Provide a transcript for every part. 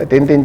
3-3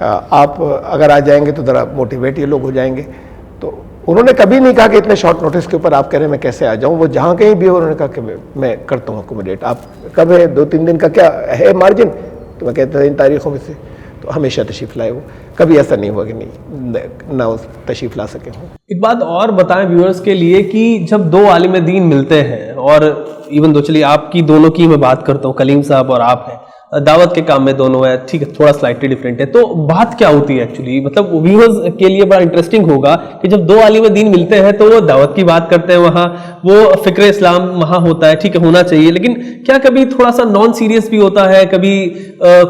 آپ اگر آ جائیں گے تو ذرا موٹیویٹ یہ لوگ ہو جائیں گے. تو انہوں نے کبھی نہیں کہا کہ اتنے شارٹ نوٹس کے اوپر آپ کہہ رہے ہیں میں کیسے آ جاؤں. وہ جہاں کہیں بھی انہوں نے کہا کہ میں کرتا ہوں اکوموڈیٹ. آپ کب ہے 2-3 دن کا کیا ہے مارجن؟ تو میں کہتا ہوں ان تاریخوں میں سے. تو ہمیشہ تشریف لائے. وہ کبھی ایسا نہیں ہوا کہ نہیں نہ تشریف لا سکے ہوں. ایک بات اور بتائیں ویورز کے لیے کہ جب دو عالم دین ملتے ہیں، اور ایون دو چلیے آپ کی دونوں کی میں بات کرتا ہوں، کلیم صاحب اور آپ ہیں، دعوت کے کام میں دونوں ہے، ٹھیک ہے تھوڑا سلائٹلی ڈفرینٹ ہے، تو بات کیا ہوتی ہے ایکچولی؟ مطلب ویورز کے لیے بڑا انٹرسٹنگ ہوگا کہ جب دو عالم دین ملتے ہیں تو وہ دعوت کی بات کرتے ہیں، وہاں وہ فکر اسلام وہاں ہوتا ہے، ٹھیک ہے ہونا چاہیے، لیکن کیا کبھی تھوڑا سا نان سیریس بھی ہوتا ہے؟ کبھی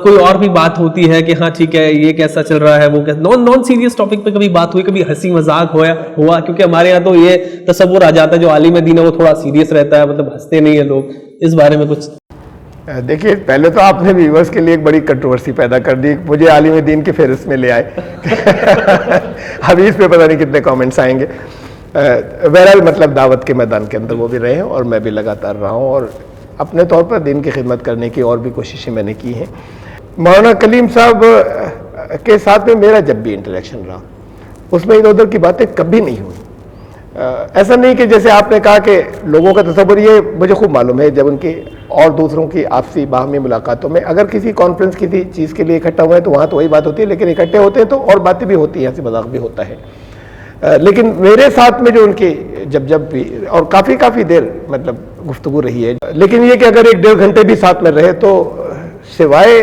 کوئی اور بھی بات ہوتی ہے کہ ہاں ٹھیک ہے یہ کیسا چل رہا ہے، وہ نان سیریس ٹاپک پہ کبھی بات ہوئی، کبھی ہنسی مذاق ہوا؟ کیونکہ ہمارے یہاں تو یہ تصور آ جاتا ہے جو عالم دین ہے وہ تھوڑا سیریس رہتا ہے، مطلب ہنستے نہیں ہیں لوگ. اس بارے میں کچھ دیکھیے، پہلے تو آپ نے ویورز کے لیے ایک بڑی کنٹروورسی پیدا کر دی، مجھے عالم دین کی فہرست میں لے آئے. ابھی اس پہ پتہ نہیں کتنے کامنٹس آئیں گے. بہرحال مطلب دعوت کے میدان کے اندر وہ بھی رہے ہیں اور میں بھی لگاتار رہا ہوں، اور اپنے طور پر دین کی خدمت کرنے کی اور بھی کوششیں میں نے کی ہیں. مولانا کلیم صاحب کے ساتھ میں میرا جب بھی انٹریکشن رہا اس میں ادھر ادھر کی باتیں کبھی نہیں ہوئی. ایسا نہیں کہ جیسے آپ نے کہا کہ لوگوں کا تصور، یہ مجھے خوب معلوم ہے جب ان کی اور دوسروں کی آپسی باہمی ملاقاتوں میں اگر کسی کانفرنس کسی چیز کے لیے اکٹھا ہوئے ہیں تو وہاں تو وہی بات ہوتی ہے، لیکن اکٹھے ہوتے ہیں تو اور باتیں بھی ہوتی ہیں، ہنسی مذاق بھی ہوتا ہے. لیکن میرے ساتھ میں جو ان کی جب بھی اور کافی دیر مطلب گفتگو رہی ہے، لیکن یہ کہ اگر 1-1.5 گھنٹے بھی ساتھ میں رہے تو سوائے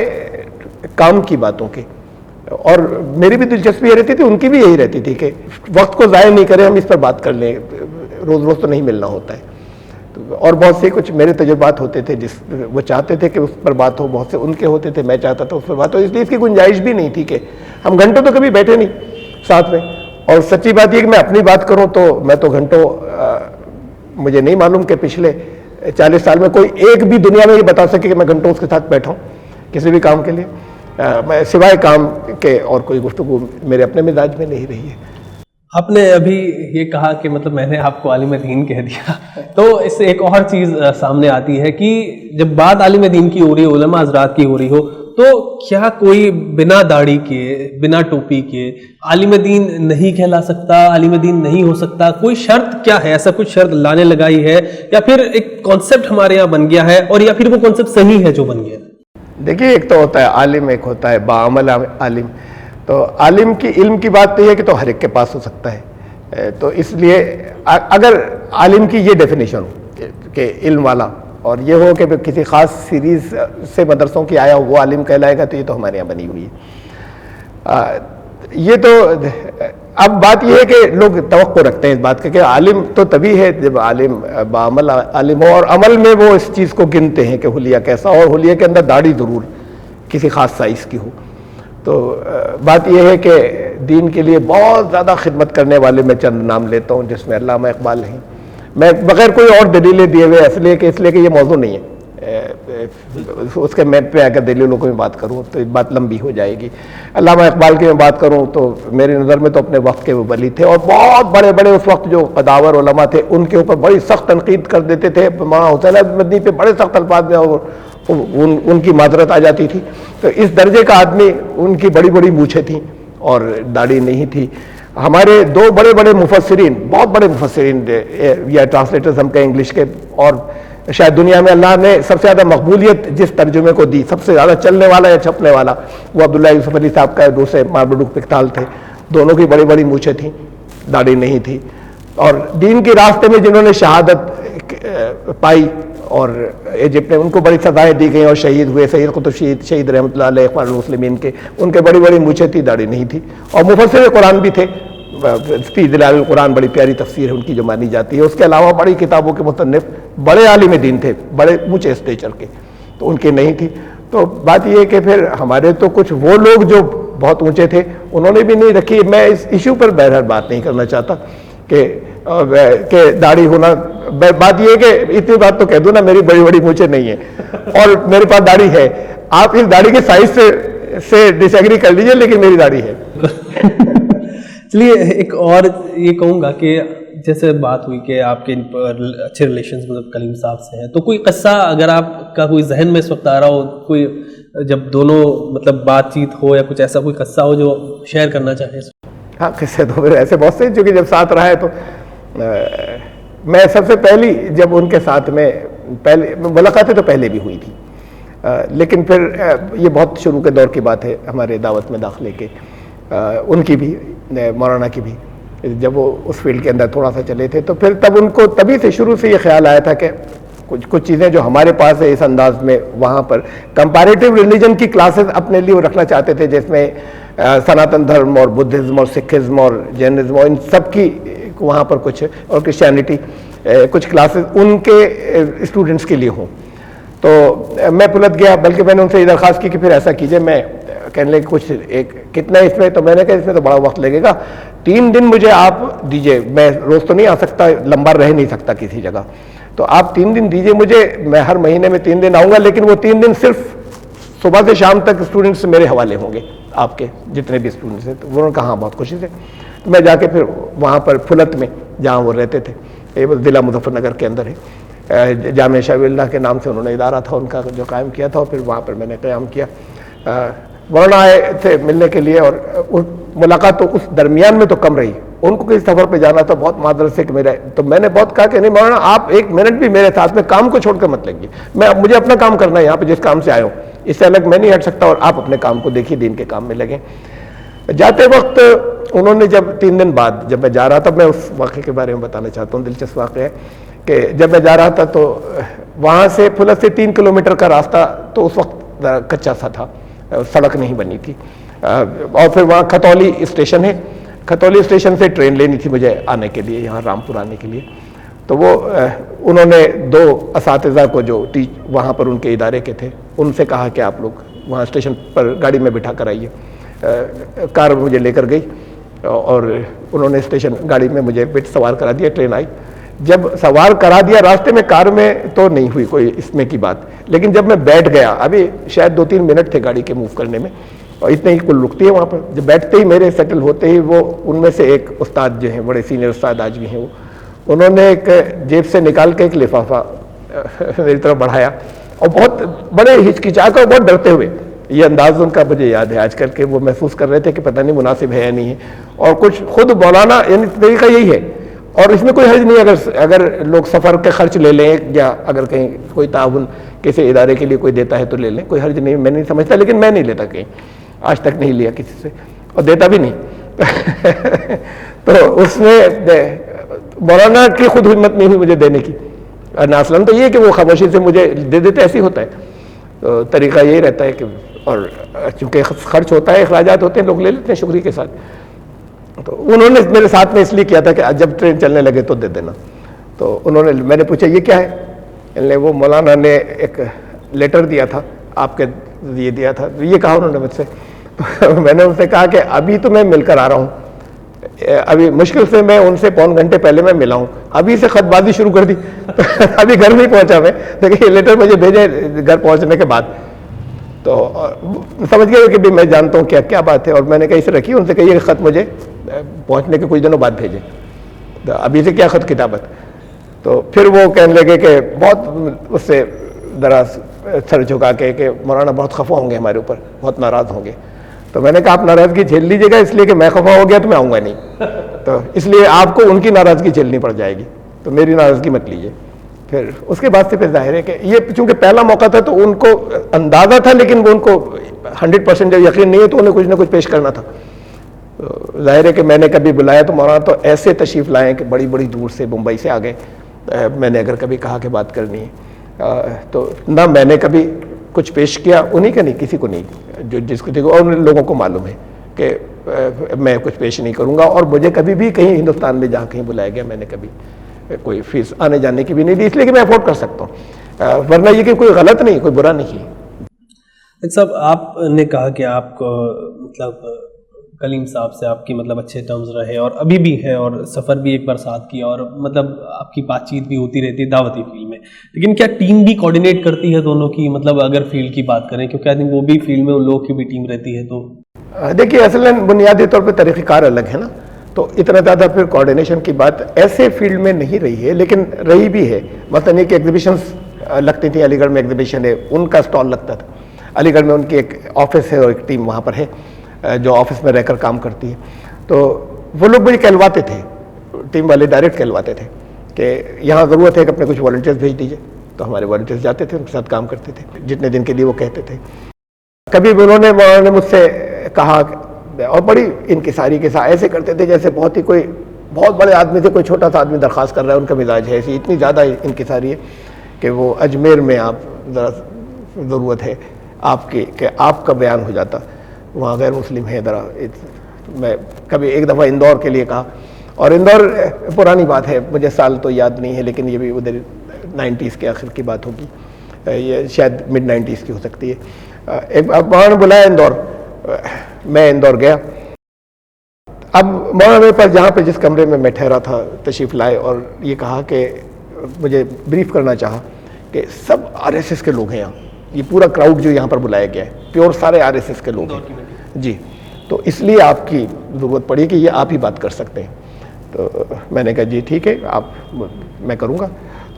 کام کی باتوں کے، اور میری بھی دلچسپی یہ رہتی تھی، ان کی بھی یہی رہتی تھی کہ وقت کو ضائع نہیں کریں، ہم اس پر بات کر لیں، روز تو نہیں ملنا ہوتا ہے. اور بہت سے کچھ میرے تجربات ہوتے تھے جس وہ چاہتے تھے کہ اس پر بات ہو، بہت سے ان کے ہوتے تھے میں چاہتا تھا اس پر بات ہو، اس لیے اس کی گنجائش بھی نہیں تھی کہ ہم گھنٹوں تو کبھی بیٹھے نہیں ساتھ میں. اور سچی بات یہ کہ میں اپنی بات کروں تو میں تو گھنٹوں، مجھے نہیں معلوم کہ پچھلے 40 سال میں کوئی ایک بھی دنیا میں یہ بتا سکے کہ میں گھنٹوں اس کے ساتھ بیٹھا ہوں کسی بھی کام کے لیے. میں سوائے کام کے اور کوئی گفتگو میرے اپنے مزاج میں نہیں رہی ہے. آپ نے ابھی یہ کہا کہ مطلب میں نے آپ کو عالم دین کہہ دیا، تو اس سے ایک اور چیز سامنے آتی ہے کہ جب بات عالم دین کی ہو رہی ہو، علماء حضرات کی ہو رہی ہو، تو کیا کوئی بنا داڑھی کے بنا ٹوپی کے عالم دین نہیں کہلا سکتا، عالم دین نہیں ہو سکتا؟ کوئی شرط کیا ہے؟ ایسا کچھ شرط لانے لگائی ہے یا پھر ایک کانسیپٹ ہمارے یہاں بن گیا ہے، اور یا پھر وہ کانسیپٹ صحیح ہے جو بن گیا؟ دیکھیے، ایک تو ہوتا ہے عالم، ایک ہوتا ہے باعمل عالم. تو عالم کی علم کی بات تو یہ کہ تو ہر ایک کے پاس ہو سکتا ہے. تو اس لیے اگر عالم کی یہ ڈیفینیشن ہو کہ علم والا، اور یہ ہو کہ کسی خاص سیریز سے مدرسوں کی آیا ہو وہ عالم کہلائے گا، تو یہ تو ہمارے یہاں بنی ہوئی ہے. یہ تو اب بات یہ ہے کہ لوگ توقع رکھتے ہیں اس بات کہ عالم تو تبھی ہے جب عالم بعمل عالم ہو، اور عمل میں وہ اس چیز کو گنتے ہیں کہ حلیہ کیسا، اور حلیہ کے اندر داڑھی ضرور کسی خاص سائز کی ہو. تو بات یہ ہے کہ دین کے لیے بہت زیادہ خدمت کرنے والے میں چند نام لیتا ہوں جس میں علامہ اقبال ہیں. میں بغیر کوئی اور دلیلیں دیے ہوئے اس لیے کہ یہ موضوع نہیں ہے، اس کے میپ پہ اگر دلیلوں کو میں بات کروں تو بات لمبی ہو جائے گی. علامہ اقبال کی میں بات کروں تو میری نظر میں تو اپنے وقت کے وہ ولی تھے، اور بہت بڑے بڑے اس وقت جو قداور علماء تھے ان کے اوپر بڑی سخت تنقید کر دیتے تھے. مولانا حسین احمد مدنی پہ بڑے سخت الفاظ میں ان کی معذرت آ جاتی تھی. تو اس درجے کا آدمی، ان کی بڑی بڑی مونچھیں تھیں اور داڑھی نہیں تھی. ہمارے 2 بڑے بڑے مفسرین، بہت بڑے مفسرین یا ٹرانسلیٹرز ہم کہیں انگلش کے، اور شاید دنیا میں اللہ نے سب سے زیادہ مقبولیت جس ترجمے کو دی، سب سے زیادہ چلنے والا یا چھپنے والا، وہ عبداللہ یوسف علی صاحب کا دوسرے ماربڈوک پکتال تھے. دونوں کی بڑی بڑی مونچھیں تھیں، داڑھی نہیں تھی. اور دین کے راستے میں جنہوں نے شہادت پائی اور ایجپٹ میں ان کو بڑی سزائیں دی گئیں اور شہید ہوئے، سید قطب شہید رحمۃ اللہ علیہ اخوان المسلمین کے، ان کے بڑی بڑی مونچھیں تھی، داڑھی نہیں تھی. اور مفسر قرآن بھی تھے. فی ظلال القرآن بڑی پیاری تفسیر ہے ان کی جو مانی جاتی ہے. اس کے علاوہ بڑی کتابوں کے مصنف بڑے عالم دین تھے، بڑے اونچے اسٹیچر کے، تو ان کی نہیں تھی. تو بات یہ ہے کہ پھر ہمارے تو کچھ وہ لوگ جو بہت اونچے تھے انہوں نے بھی نہیں رکھی. میں اس ایشو پر بہرحال بات نہیں کرنا چاہتا کہ داڑھی ہونا. بات یہ ہے کہ اتنی بات تو کہہ دوں نا، میری بڑی بڑی مونچھیں نہیں ہیں اور میرے پاس داڑھی ہے. آپ اس داڑھی کے سائز سے ڈس ایگری کر لیجئے، لیکن میری داڑھی ہے. چلیے ایک اور یہ کہوں گا کہ جیسے بات ہوئی کہ آپ کے اچھے ریلیشنز مطلب کلیم صاحب سے ہیں، تو کوئی قصہ اگر آپ کا کوئی ذہن میں اس وقت آ رہا ہو، کوئی جب دونوں مطلب بات چیت ہو یا کچھ ایسا کوئی قصہ ہو جو شیئر کرنا چاہیں؟ ہاں قصے تو پھر ایسے بہت سے، چونکہ جب ساتھ رہا ہے تو میں سب سے پہلی جب ان کے ساتھ میں پہلے ملاقاتیں تو پہلے بھی ہوئی تھی، لیکن پھر یہ بہت شروع کے دور کی بات ہے ہمارے دعوت میں داخلے کے، ان کی بھی مولانا کی بھی، جب وہ اس فیلڈ کے اندر تھوڑا سا چلے تھے تو پھر تب ان کو تبھی سے شروع سے یہ خیال آیا تھا کہ کچھ چیزیں جو ہمارے پاس ہے اس انداز میں وہاں پر کمپیریٹیو ریلیجن کی کلاسز اپنے لیے وہ رکھنا چاہتے تھے، جس میں سناتن دھرم اور بدھزم اور سکھزم اور جینزم اور ان سب کی وہاں پر کچھ، اور کرسچینٹی کچھ کلاسز ان کے اسٹوڈنٹس کے لیے ہوں۔ تو میں پلٹ گیا، بلکہ میں نے ان سے یہ درخواست کی کہ پھر ایسا کیجئے، میں کہنے لگے کچھ ایک کتنا اس میں، تو میں نے کہا اس میں تو بڑا وقت لگے گا، 3 دن مجھے آپ دیجئے، میں روز تو نہیں آ سکتا، لمبا رہ نہیں سکتا کسی جگہ، تو آپ 3 دن دیجئے مجھے، میں ہر مہینے میں 3 دن آؤں گا، لیکن وہ 3 دن صرف صبح سے شام تک اسٹوڈنٹس میرے حوالے ہوں گے، آپ کے جتنے بھی اسٹوڈنٹس ہیں۔ تو انہوں نے کہا ہاں بہت خوشی سے، تو میں جا کے پھر وہاں پر پھلت میں جہاں وہ رہتے تھے، یہ ضلع مظفر نگر کے اندر ہے، جامعہ شاہ اللہ کے نام سے انہوں نے ادارہ تھا ان کا جو قائم کیا تھا، اور پھر وہاں پر میں نے قیام کیا۔ مولانا آئے تھے ملنے کے لیے، اور ملاقات تو اس درمیان میں تو کم رہی، ان کو کسی سفر پہ جانا تھا بہت معذرت سے کہ میرے، تو میں نے بہت کہا کہ نہیں مولانا آپ 1 منٹ بھی میرے ساتھ میں کام کو چھوڑ کر مت لگیے، مجھے اپنا کام کرنا ہے یہاں پہ جس کام سے آئے ہوں، اس سے الگ میں نہیں ہٹ سکتا، اور آپ اپنے کام کو دیکھیے، دین کے کام میں لگیں۔ جاتے وقت انہوں نے جب 3 دن بعد جب میں جا رہا تھا، میں اس واقعے کے بارے میں بتانا چاہتا ہوں، دلچسپ واقعہ ہے کہ جب میں جا رہا تھا تو وہاں سے پھلت سے 3 کلومیٹر کا راستہ تو اس وقت کچا سا تھا، سڑک نہیں بنی تھی، اور پھر وہاں کھتولی اسٹیشن ہے، کھتولی اسٹیشن سے ٹرین لینی تھی مجھے آنے کے لیے یہاں رامپور آنے کے لیے، تو وہ انہوں نے 2 اساتذہ کو جو وہاں پر ان کے ادارے کے تھے ان سے کہا کہ آپ لوگ وہاں اسٹیشن پر گاڑی میں بٹھا کر آئیے، کار مجھے لے کر گئی، اور انہوں نے اسٹیشن گاڑی میں مجھے سوار کرا دیا، ٹرین آئی، جب سوار کرا دیا راستے میں کار میں تو نہیں ہوئی کوئی اس میں کی بات، لیکن جب میں بیٹھ گیا، ابھی شاید 2-3 منٹ تھے گاڑی کے موو کرنے میں، اور اتنے ہی کل رکتی ہے وہاں پر، جب بیٹھتے ہی میرے سیٹل ہوتے ہی وہ ان میں سے ایک استاد جو ہیں بڑے سینئر استاد آج بھی ہیں، وہ انہوں نے ایک جیب سے نکال کے ایک لفافہ میری طرف بڑھایا، اور بہت بڑے ہچکچا کر بہت ڈرتے ہوئے، یہ انداز ان کا مجھے یاد ہے آج کل کے، وہ محسوس کر رہے تھے کہ پتہ نہیں مناسب ہے یا نہیں ہے، اور کچھ خود مولانا، یعنی طریقہ یہی ہے، اور اس میں کوئی حرج نہیں اگر لوگ سفر کے خرچ لے لیں، یا اگر کہیں کوئی تعاون کسی ادارے کے لیے کوئی دیتا ہے تو لے لیں، کوئی حرج نہیں، میں نہیں سمجھتا، لیکن میں نہیں لیتا کہیں، آج تک نہیں لیا کسی سے، اور دیتا بھی نہیں تو اس میں مولانا کی خود ہمت نہیں ہوئی مجھے دینے کی، اصلاً تو یہ کہ وہ خاموشی سے مجھے دے دیتے، ایسے ہوتا ہے، تو طریقہ یہی رہتا ہے کہ، اور چونکہ خرچ ہوتا ہے، اخراجات ہوتے ہیں، لوگ لے لیتے ہیں شکریہ کے ساتھ، تو انہوں نے میرے ساتھ میں اس لیے کیا تھا کہ جب ٹرین چلنے لگے تو دے دینا، تو انہوں نے، میں نے پوچھا یہ کیا ہے، وہ مولانا نے ایک لیٹر دیا تھا آپ کے، یہ دیا تھا، یہ کہا انہوں نے مجھ سے، میں نے ان سے کہا کہ ابھی تو میں مل کر آ رہا ہوں، ابھی مشکل سے میں ان سے 1.25 گھنٹے پہلے میں ملا ہوں، ابھی سے خط بازی شروع کر دی ابھی گھر نہیں پہنچا میں، لیکن یہ لیٹر مجھے بھیجے گھر پہنچنے کے بعد، تو سمجھ گیا کہ بھی میں جانتا ہوں کیا کیا بات ہے، اور میں نے کہا اسے رکھی، ان سے کہیے کہ خط مجھے پہنچنے کے کچھ دنوں بعد بھیجے، تو ابھی سے کیا خط کتابت، تو پھر وہ کہنے لگے کہ بہت اس سے ذرا سر جھکا کے کہ مولانا بہت خفا ہوں گے ہمارے اوپر، بہت ناراض ہوں گے، تو میں نے کہا آپ ناراضگی جھیل لیجیے گا، اس لیے کہ میں خفا ہو گیا تو میں آؤں گا نہیں، تو اس لیے آپ کو ان کی ناراضگی جھیلنی پڑ جائے گی، تو میری ناراضگی مت لیجیے۔ پھر اس کے بعد سے پھر ظاہر ہے کہ یہ چونکہ پہلا موقع تھا تو ان کو اندازہ تھا، لیکن وہ ان کو 100% جب یقین نہیں ہے تو انہیں کچھ نہ کچھ پیش کرنا تھا۔ ظاہر ہے کہ میں نے کبھی بلایا تو مولانا تو ایسے تشریف لائیں کہ بڑی بڑی دور سے ممبئی سے آ گئے، میں نے اگر کبھی کہا کہ بات کرنی ہے تو نہ میں نے کبھی کچھ پیش کیا، انہیں کا نہیں، کسی کو نہیں، جو جس کو دیکھو، اور ان لوگوں کو معلوم ہے کہ میں کچھ پیش نہیں کروں گا، اور مجھے کبھی بھی کہیں ہندوستان میں جہاں کہیں بلایا گیا میں نے کبھی کوئی فیس آنے جانے کی بھی نہیں دی، اس لیے کہ میں افورڈ کر سکتا ہوں، ورنہ یہ کہ کوئی غلط نہیں، کوئی برا نہیں۔ صاحب آپ نے کہا کہ آپ کو مطلب کلیم صاحب سے آپ کی مطلب اچھے ٹرمز رہے اور ابھی بھی ہے، اور سفر بھی ایک بار ساتھ کیا، اور مطلب آپ کی بات چیت بھی ہوتی رہتی ہے دعوتی فیلڈ میں، لیکن کیا ٹیم بھی کوآرڈینیٹ کرتی ہے دونوں کی، مطلب اگر فیلڈ کی بات کریں، کیونکہ آئی تھنک وہ بھی فیلڈ میں ان لوگوں کی بھی ٹیم رہتی ہے، تو دیکھیے اصلاً بنیادی طور پہ طریقہ کار الگ ہے نا، تو اتنا زیادہ پھر کوآرڈینیشن کی بات ایسے فیلڈ میں نہیں رہی ہے، لیکن رہی بھی ہے، مثلاً یہ کہ ایگزیبیشنز لگتی تھیں، علی گڑھ میں ایگزیبیشن ہے، ان کا اسٹال لگتا تھا، علی گڑھ میں ان کی ایک آفس ہے اور ایک ٹیم وہاں پر ہے جو آفس میں رہ کر کام کرتی ہے. تو وہ لوگ مجھے کہلواتے تھے, ٹیم والے ڈائریکٹ کہلواتے تھے کہ یہاں ضرورت ہے کہ اپنے کچھ والنٹیئرز بھیج دیجیے. تو ہمارے والنٹیئرز جاتے تھے, ان کے ساتھ کام کرتے تھے جتنے دن کے لیے وہ کہتے تھے. کبھی بھی انہوں نے مجھ سے کہا, اور بڑی انکساری کے ساتھ ایسے کرتے تھے جیسے بہت ہی کوئی بہت بڑے آدمی سے کوئی چھوٹا سا آدمی درخواست کر رہا ہے. ان کا مزاج ہے ایسی, اتنی زیادہ انکساری ہے کہ وہ اجمیر میں آپ ذرا ضرورت ہے آپ کی کہ آپ کا بیان ہو جاتا, وہاں غیر مسلم ہے ذرا. میں کبھی ایک دفعہ اندور کے لیے کہا, اور اندور پرانی بات ہے, مجھے سال تو یاد نہیں ہے لیکن یہ بھی ادھر 90s کے آخر کی بات ہوگی, یہ شاید مڈ 90s کی ہو سکتی ہے. ایک وہاں نے بلایا اندور, میں اندور گیا. اب مولانا میرے پاس جہاں پہ جس کمرے میں میں ٹھہرا تھا تشریف لائے اور یہ کہا کہ مجھے بریف کرنا چاہا کہ سب RSS کے لوگ ہیں یہاں, یہ پورا کراؤڈ جو یہاں پر بلایا گیا ہے پیور سارے RSS کے لوگ ہیں جی, تو اس لیے آپ کی ضرورت پڑی کہ یہ آپ ہی بات کر سکتے ہیں. تو میں نے کہا جی ٹھیک ہے, آپ میں کروں گا.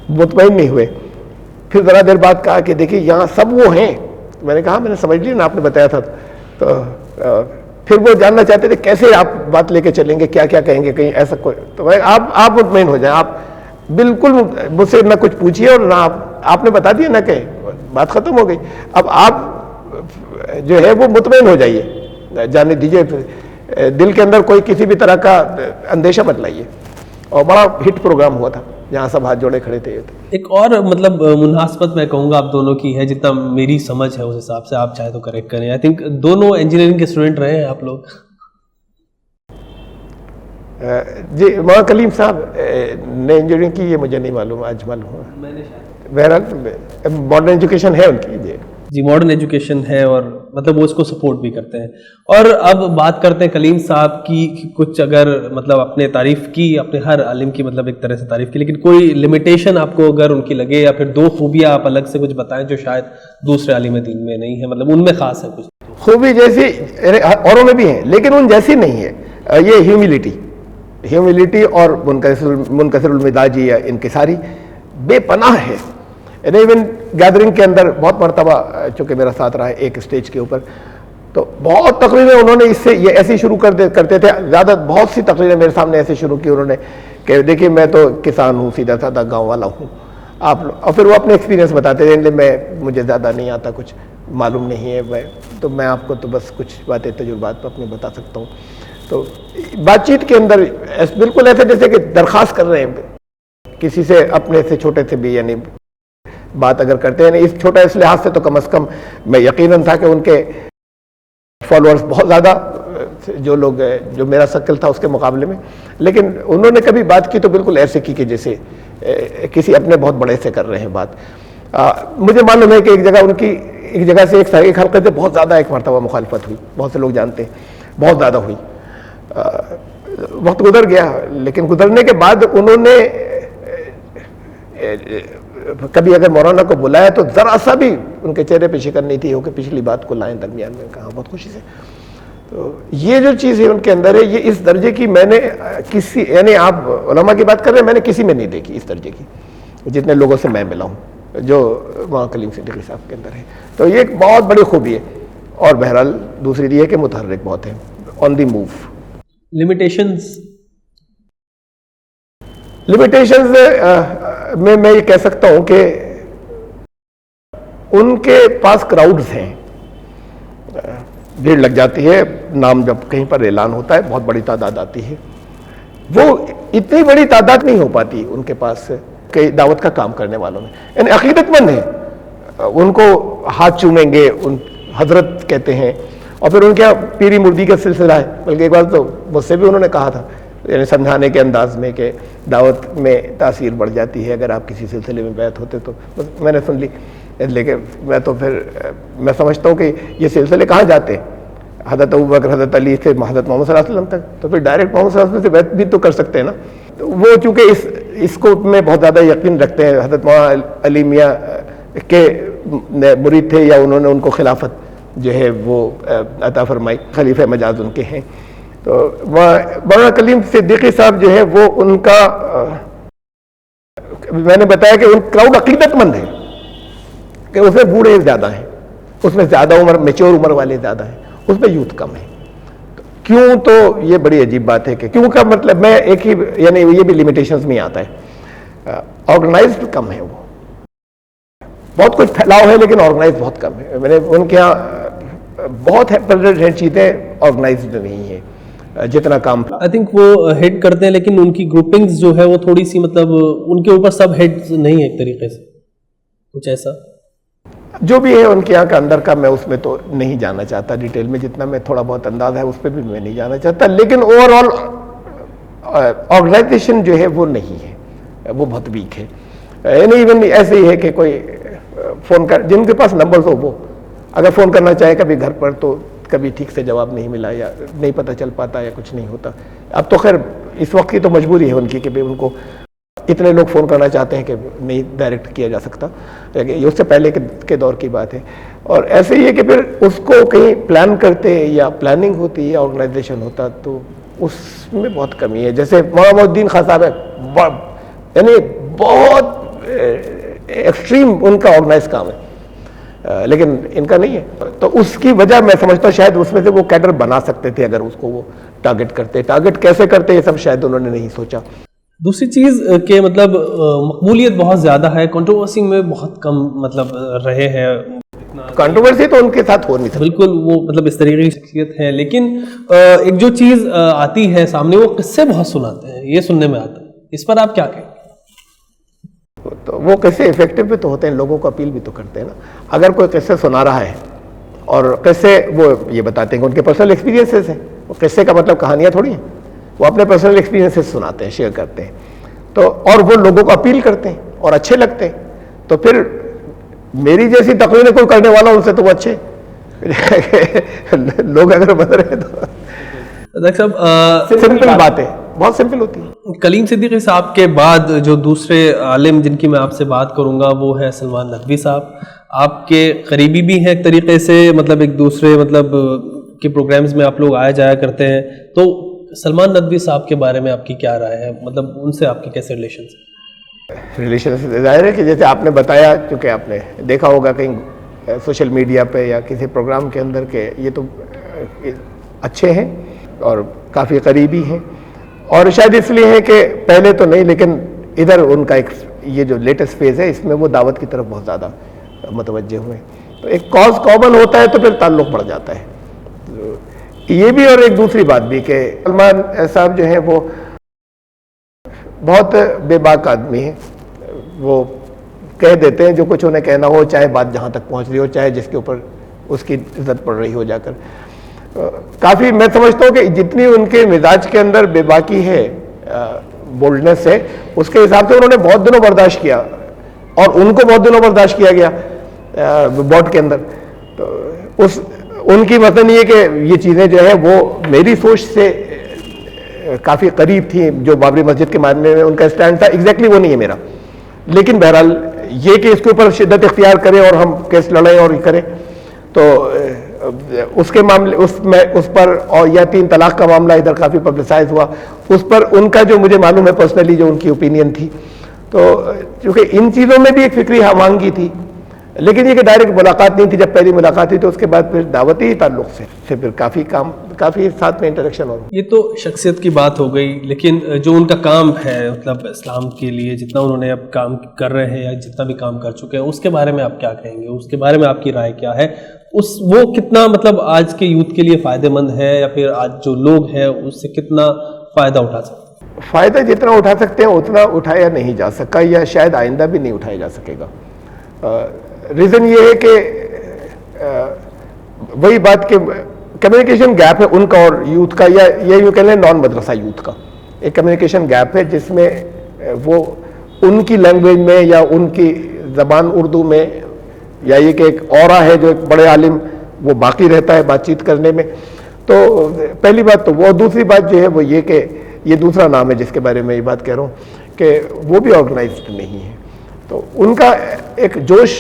مطمئن نہیں ہوئے. پھر ذرا دیر بعد کہا کہ دیکھیے یہاں سب وہ ہیں. میں نے کہا میں نے سمجھ لیا نا, آپ نے بتایا تھا. تو پھر وہ جاننا چاہتے تھے کیسے آپ بات لے کے چلیں گے, کیا کیا کہیں گے, کہیں ایسا کوئی. تو میں آپ مطمئن ہو جائیں, آپ بالکل مجھ سے نہ کچھ پوچھیے اور نہ آپ نے بتا دیا نا کہ بات ختم ہو گئی. اب آپ جو ہے وہ مطمئن ہو جائیے, جانے دیجیے, دل کے اندر کوئی کسی بھی طرح کا اندیشہ مت لائیے. اور بڑا ہٹ پروگرام ہوا تھا جہاں سب ہاتھ جوڑے کھڑے تھے. ایک اور مطلب مناسبت میں کہوں گا آپ دونوں کی ہے, جتنا میری سمجھ ہے اس حساب سے, آپ چاہے تو کریکٹ کریں. آئی تھنک دونوں انجینئرنگ کے اسٹوڈنٹ رہے ہیں آپ لوگ. جی مولانا کلیم صاحب نے انجینئرنگ کی یہ مجھے نہیں معلوم, آج معلوم ہوا. بہرحال ماڈرن ایجوکیشن ہے ان کی. جی ماڈرن ایجوکیشن ہے, اور مطلب وہ اس کو سپورٹ بھی کرتے ہیں. اور اب بات کرتے ہیں کلیم صاحب کی. کچھ اگر مطلب اپنے تعریف کی, اپنے ہر عالم کی مطلب ایک طرح سے تعریف کی, لیکن کوئی لمیٹیشن آپ کو اگر ان کی لگے, یا پھر دو خوبیاں آپ الگ سے کچھ بتائیں جو شاید دوسرے عالم دین میں نہیں ہے, مطلب ان میں خاص ہے کچھ خوبی جیسی اوروں میں بھی ہیں لیکن ان جیسی نہیں ہے. یہ ہیوملٹی اور منکسر المزاجی یا انکساری بے پناہ ہے. ایون گیدرنگ کے اندر بہت مرتبہ چونکہ میرا ساتھ رہا ہے ایک اسٹیج کے اوپر, تو بہت تقریریں انہوں نے اس سے یہ ایسی شروع کرتے تھے. زیادہ بہت سی تقریریں میرے سامنے ایسے شروع کی انہوں نے کہ دیکھیے میں تو کسان ہوں, سیدھا سادہ گاؤں والا ہوں آپ. اور پھر وہ اپنے ایکسپیرینس بتاتے تھے. مجھے زیادہ نہیں آتا, کچھ معلوم نہیں ہے, تو میں آپ کو تو بس کچھ باتیں تجربات اپنے بتا سکتا ہوں. تو بات چیت کے اندر بالکل ایسے جیسے کہ درخواست کر رہے ہیں کسی سے, اپنے سے چھوٹے سے بھی, یعنی بات اگر کرتے ہیں اس چھوٹا اس لحاظ سے تو کم از کم میں یقیناً تھا کہ ان کے فالوورز بہت زیادہ جو لوگ جو میرا سرکل تھا اس کے مقابلے میں, لیکن انہوں نے کبھی بات کی تو بالکل ایسے کی کہ جیسے کسی اپنے بہت بڑے سے کر رہے ہیں بات. مجھے معلوم ہے کہ ایک جگہ سے ایک حلقے سے بہت زیادہ ایک مرتبہ مخالفت ہوئی, بہت سے لوگ جانتے ہیں, بہت زیادہ ہوئی. وقت گزر گیا, لیکن گزرنے کے بعد انہوں نے کبھی اگر مولانا کو بلایا تو ذرا سا بھی ان کے چہرے پہ شکن نہیں تھی ہو کہ پچھلی بات کو لائیں درمیان میں. کہا بہت خوشی سے. تو یہ جو چیز ہے ان کے اندر ہے, یہ اس درجے کی میں نے کسی, یعنی آپ علماء کی بات کر رہے ہیں, میں نے کسی میں نہیں دیکھی اس درجے کی, جتنے لوگوں سے میں ملا ہوں جو وہاں کلیم صدیقی صاحب کے اندر ہے. تو یہ ایک بہت بڑی خوبی ہے. اور بہرحال دوسری یہ ہے کہ متحرک بہت ہیں, آن دی موو. لمیٹیشنز میں یہ کہہ سکتا ہوں کہ ان کے پاس کراؤڈز ہیں, بھیڑ لگ جاتی ہے, نام جب کہیں پر اعلان ہوتا ہے بہت بڑی تعداد آتی ہے. وہ اتنی بڑی تعداد نہیں ہو پاتی ان کے پاس کہ دعوت کا کام کرنے والوں میں, یعنی عقیدت مند ہیں, ان کو ہاتھ چومیں گے, ان حضرت کہتے ہیں, اور پھر ان کے پیری مردی کا سلسلہ ہے. بلکہ ایک بار تو مجھ سے بھی انہوں نے کہا تھا, یعنی سمجھانے کے انداز میں, کہ دعوت میں تاثیر بڑھ جاتی ہے اگر آپ کسی سلسلے میں بیعت ہوتے. تو میں نے سن لی, لیکن میں تو پھر میں سمجھتا ہوں کہ یہ سلسلے کہاں جاتے ہیں, حضرت ابوبکر, حضرت علی سے حضرت محمد صلی اللہ علیہ وسلم تک, تو پھر ڈائریکٹ محمد صلی اللہ علیہ وسلم سے بیعت بھی تو کر سکتے ہیں نا. تو وہ چونکہ اس کو میں بہت زیادہ یقین رکھتے ہیں, حضرت مولانا علی میاں کے مرید تھے, یا انہوں نے ان کو خلافت جو ہے وہ عطا فرمائی, خلیفہ مجاز ان کے ہیں. تو مولانا کلیم صدیقی صاحب جو ہے وہ ان کا, میں نے بتایا کہ ان کراؤڈ عقیدت مند ہے, کہ اس میں بوڑھے زیادہ ہیں, اس میں زیادہ عمر میچور عمر والے زیادہ ہیں, اس میں یوتھ کم ہے. کیوں؟ تو یہ بڑی عجیب بات ہے کہ کیوں کا مطلب میں ایک ہی, یعنی یہ بھی لیمیٹیشنز میں آتا ہے. آرگنائزڈ کم ہے, وہ بہت کچھ پھیلاؤ ہے لیکن آرگنائز بہت کم ہے. میں نے ان کے یہاں بہت چیزیں آرگنائزڈ نہیں ہیں جتنا کام. آئی تھنک وہ ہیڈ کرتے ہیں لیکن ان کی گروپنگز جو ہے وہ تھوڑی سی مطلب ان کے اوپر سب ہیڈز نہیں ہے ایک طریقے سے, کچھ ایسا جو بھی ہے ان کے یہاں کا اندر کا, میں اس میں تو نہیں جانا چاہتا ڈیٹیل میں, جتنا میں تھوڑا بہت انداز ہے اس پہ بھی میں نہیں جانا چاہتا. لیکن اوور آل آرگنائزیشن جو ہے وہ نہیں ہے, وہ بہت ویک ہے. یعنی ایون ایسے ہی ہے کہ کوئی فون کر, جن کے پاس نمبرز ہو وہ اگر فون کرنا چاہے کبھی گھر پر تو کبھی ٹھیک سے جواب نہیں ملا یا نہیں پتہ چل پاتا یا کچھ نہیں ہوتا. اب تو خیر اس وقت کی تو مجبوری ہے ان کی کہ ان کو اتنے لوگ فون کرنا چاہتے ہیں کہ نہیں ڈائریکٹ کیا جا سکتا, یہ اس سے پہلے کے دور کی بات ہے. اور ایسے ہی ہے کہ پھر اس کو کہیں پلان کرتے یا پلاننگ ہوتی یا آرگنائزیشن ہوتا تو اس میں بہت کمی ہے. جیسے مولانا محی الدین خان صاحب ہے, یعنی بہت ایکسٹریم ان کا آرگنائز کام ہے لیکن ان کا نہیں ہے. تو اس کی وجہ میں سمجھتا ہوں شاید اس میں سے وہ کیڈر بنا سکتے تھے اگر اس کو وہ ٹارگٹ کرتے. ٹارگٹ کیسے کرتے یہ سب شاید انہوں نے نہیں سوچا. دوسری چیز کہ مطلب مقبولیت بہت زیادہ ہے, کنٹروورسی میں بہت کم مطلب رہے ہیں. کنٹروورسی تو ان کے ساتھ ہو نہیں سکتی, بالکل وہ مطلب اس طریقے کی شخصیت ہے. لیکن ایک جو چیز آتی ہے سامنے, وہ قصے بہت سناتے ہیں, یہ سننے میں آتا ہے. اس پر آپ کیا کہیں؟ تو وہ قصے افیکٹو بھی تو ہوتے ہیں, لوگوں کو اپیل بھی تو کرتے ہیں نا. اگر کوئی قصے سنا رہا ہے اور قصے وہ یہ بتاتے ہیں کہ ان کے پرسنل ایکسپیرینسز ہیں, وہ قصے کا مطلب کہانیاں تھوڑی ہیں, وہ اپنے پرسنل ایکسپیرینسز سناتے ہیں, شیئر کرتے ہیں, تو اور وہ لوگوں کو اپیل کرتے ہیں اور اچھے لگتے ہیں. تو پھر میری جیسی تقریر کوئی کرنے والا ان سے تو وہ اچھے لوگ اگر بن رہے ہیں تو ڈاکٹر صاحب سمپل بات ہے, بہت سمپل ہوتی ہے. کلیم صدیقی صاحب کے بعد جو دوسرے عالم جن کی میں آپ سے بات کروں گا وہ ہے سلمان ندوی صاحب. آپ کے قریبی بھی ہیں ایک طریقے سے, مطلب ایک دوسرے مطلب کے پروگرامز میں آپ لوگ آیا جایا کرتے ہیں. تو سلمان ندوی صاحب کے بارے میں آپ کی کیا رائے ہے, مطلب ان سے آپ کے کیسے ریلیشنز ہیں؟ ریلیشن ظاہر ہے کہ جیسے آپ نے بتایا, چونکہ آپ نے دیکھا ہوگا کہیں سوشل میڈیا پہ یا کسی پروگرام کے اندر کہ یہ تو اچھے ہیں اور کافی قریبی ہیں. اور شاید اس لیے ہے کہ پہلے تو نہیں لیکن ادھر ان کا ایک یہ جو لیٹسٹ فیز ہے اس میں وہ دعوت کی طرف بہت زیادہ متوجہ ہوئے. تو ایک کاز کامن ہوتا ہے تو پھر تعلق بڑھ جاتا ہے. یہ بھی اور ایک دوسری بات بھی کہ سلمان صاحب جو ہیں وہ بہت بے باک آدمی ہیں, وہ کہہ دیتے ہیں جو کچھ انہیں کہنا ہو, چاہے بات جہاں تک پہنچ رہی ہو, چاہے جس کے اوپر اس کی عزت پڑ رہی ہو جا کر. کافی میں سمجھتا ہوں کہ جتنی ان کے مزاج کے اندر بے باکی ہے, بولڈنس ہے, اس کے حساب سے انہوں نے بہت دنوں برداشت کیا اور ان کو بہت دنوں برداشت کیا گیا بورڈ کے اندر. تو ان کی مثلاً یہ کہ یہ چیزیں جو ہے وہ میری سوچ سے کافی قریب تھیں. جو بابری مسجد کے معاملے میں ان کا اسٹینڈ تھا ایگزیکٹلی وہ نہیں ہے میرا, لیکن بہرحال یہ کہ اس کے اوپر شدت اختیار کریں اور ہم کیس لڑیں اور یہ کریں تو اس کے معاملے اس پر, اور یا 3 طلاق کا معاملہ ادھر کافی پبلسائز ہوا, اس پر ان کا جو مجھے معلوم ہے پرسنلی جو ان کی اوپینین تھی, تو چونکہ ان چیزوں میں بھی ایک فکری ہمانگی تھی, لیکن یہ کہ ڈائریکٹ ملاقات نہیں تھی. جب پہلی ملاقات تھی تو اس کے بعد پھر دعوتی تعلق سے پھر کافی ساتھ میں انٹریکشن ہو. یہ تو شخصیت کی بات ہو گئی, لیکن جو ان کا کام ہے مطلب اسلام کے لیے جتنا انہوں نے اب کام کر رہے ہیں یا جتنا بھی کام کر چکے ہیں, اس کے بارے میں آپ کیا کہیں گے؟ اس کے بارے میں آپ کی رائے کیا ہے؟ وہ کتنا مطلب آج کے یوتھ کے لیے فائدہ مند ہے, یا پھر آج جو لوگ ہیں اس سے کتنا فائدہ اٹھا سکتے ہیں؟ فائدہ جتنا اٹھا سکتے ہیں اتنا اٹھایا نہیں جا سکا, یا شاید آئندہ بھی نہیں اٹھایا جا سکے گا. ریزن یہ ہے کہ وہی بات کہ کمیونیکیشن گیپ ہے ان کا اور یوتھ کا, یا یہ یوں کہہ لیں نان مدرسہ یوتھ کا ایک کمیونیکیشن گیپ ہے, جس میں وہ ان کی لینگویج میں یا ان کی زبان اردو میں, یا یہ کہ ایک اورا ہے جو ایک بڑے عالم وہ باقی رہتا ہے بات چیت کرنے میں. تو پہلی بات تو وہ, دوسری بات جو ہے وہ یہ کہ یہ دوسرا نام ہے جس کے بارے میں یہ بات کہہ رہا ہوں کہ وہ بھی آرگنائزڈ نہیں ہے. تو ان کا ایک جوش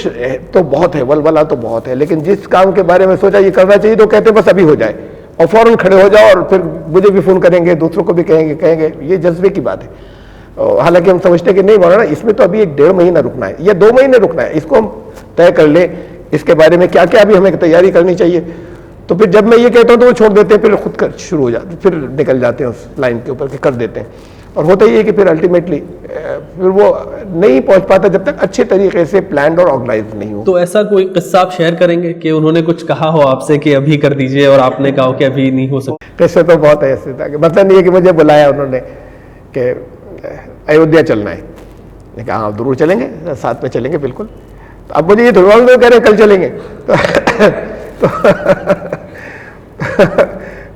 تو بہت ہے, ولولہ تو بہت ہے, لیکن جس کام کے بارے میں سوچا یہ کرنا چاہیے تو کہتے بس ابھی ہو جائے, اور فوراً کھڑے ہو جاؤ, اور پھر مجھے بھی فون کریں گے, دوسروں کو بھی کہیں گے. یہ جذبے کی بات ہے. حالانکہ ہم سمجھتے ہیں کہ نہیں مولانا اس میں تو ابھی 1.5 مہینہ رکنا ہے یا 2 مہینے رکنا ہے, اس کو ہم طے کر لیں اس کے بارے میں کیا کیا ابھی ہمیں تیاری کرنی چاہیے. تو پھر جب میں یہ کہتا ہوں تو وہ چھوڑ دیتے ہیں, پھر خود شروع ہو جاتے, پھر نکل جاتے ہیں اس لائن کے اوپر کہ کر دیتے ہیں. اور ہوتا یہ ہے کہ پھر الٹیمیٹلی پھر وہ نہیں پہنچ پاتا جب تک اچھے طریقے سے پلانڈ اور آرگنائز نہیں ہو. تو ایسا کوئی قصہ آپ شیئر کریں گے کہ انہوں نے کچھ کہا ہو آپ سے کہ ابھی کر دیجئے اور آپ نے کہا ہو کہ ابھی نہیں ہو سکتا؟ قصے تو بہت ایسے تھا کہ مثلاً یہ کہ مجھے بلایا انہوں نے کہ ایودھیا چلنا ہے. میں کہا ہاں ضرور چلیں گے, ساتھ میں چلیں گے بالکل. تو اب مجھے یہ تھوڑا لوگ کہہ رہے ہیں کل چلیں گے, تو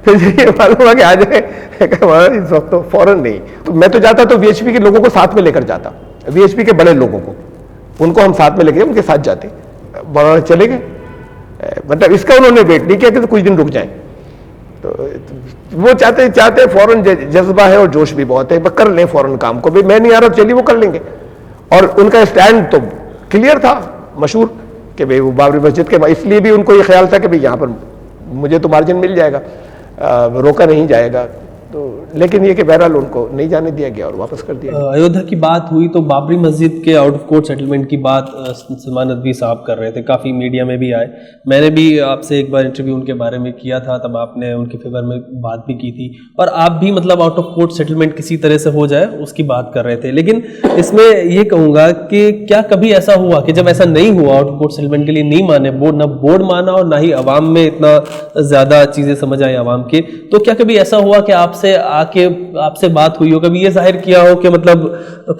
پھر یہ معلوم ہوا کہ آ جائیں. اس وقت تو فوراً نہیں. تو میں تو جاتا تو وی ایچ پی کے لوگوں کو ساتھ میں لے کر جاتا, وی ایچ پی کے بڑے لوگوں کو, ان کو ہم ساتھ میں لے کے ان کے ساتھ جاتے. مولانا چلے گئے, مطلب اس کا انہوں نے ویٹ نہیں کیا کہ کچھ دن رک جائیں. تو وہ چاہتے فوراً جذبہ ہے اور جوش بھی بہت ہے, کر لیں فوراً کام کو. بھی میں نہیں آ رہا چلیے وہ کر لیں گے. اور ان کا اسٹینڈ تو کلیئر تھا, مشہور, کہ بھائی وہ بابری مسجد کے, اس لیے بھی ان کو یہ خیال تھا کہ بھائی یہاں پر مجھے تو مارجن مل جائے گا, روکا نہیں جائے گا. تو لیکن یہ کہ بہرحال ان کو نہیں جانے دیا گیا اور واپس کر دیا گیا. ایودھیا کی بات ہوئی تو بابری مسجد کے آؤٹ آف کورٹ سیٹلمنٹ کی بات سلمان ندوی صاحب کر رہے تھے, کافی میڈیا میں بھی آئے. میں نے بھی آپ سے ایک بار انٹرویو ان کے بارے میں کیا تھا, تب آپ نے ان کے فیور میں بات بھی کی تھی, اور آپ بھی مطلب آؤٹ آف کورٹ سیٹلمنٹ کسی طرح سے ہو جائے اس کی بات کر رہے تھے. لیکن اس میں یہ کہوں گا کہ کیا کبھی ایسا ہوا کہ جب ایسا نہیں ہوا, آؤٹ آف کورٹ سیٹلمنٹ کے لیے نہیں مانے, نہ بورڈ مانا اور نہ ہی عوام میں اتنا زیادہ چیزیں سمجھ آئی عوام کے, تو کیا کبھی ایسا ہوا کہ آپ سے آ کے آپ سے بات ہوئی ہو, کبھی یہ ظاہر کیا ہو کہ مطلب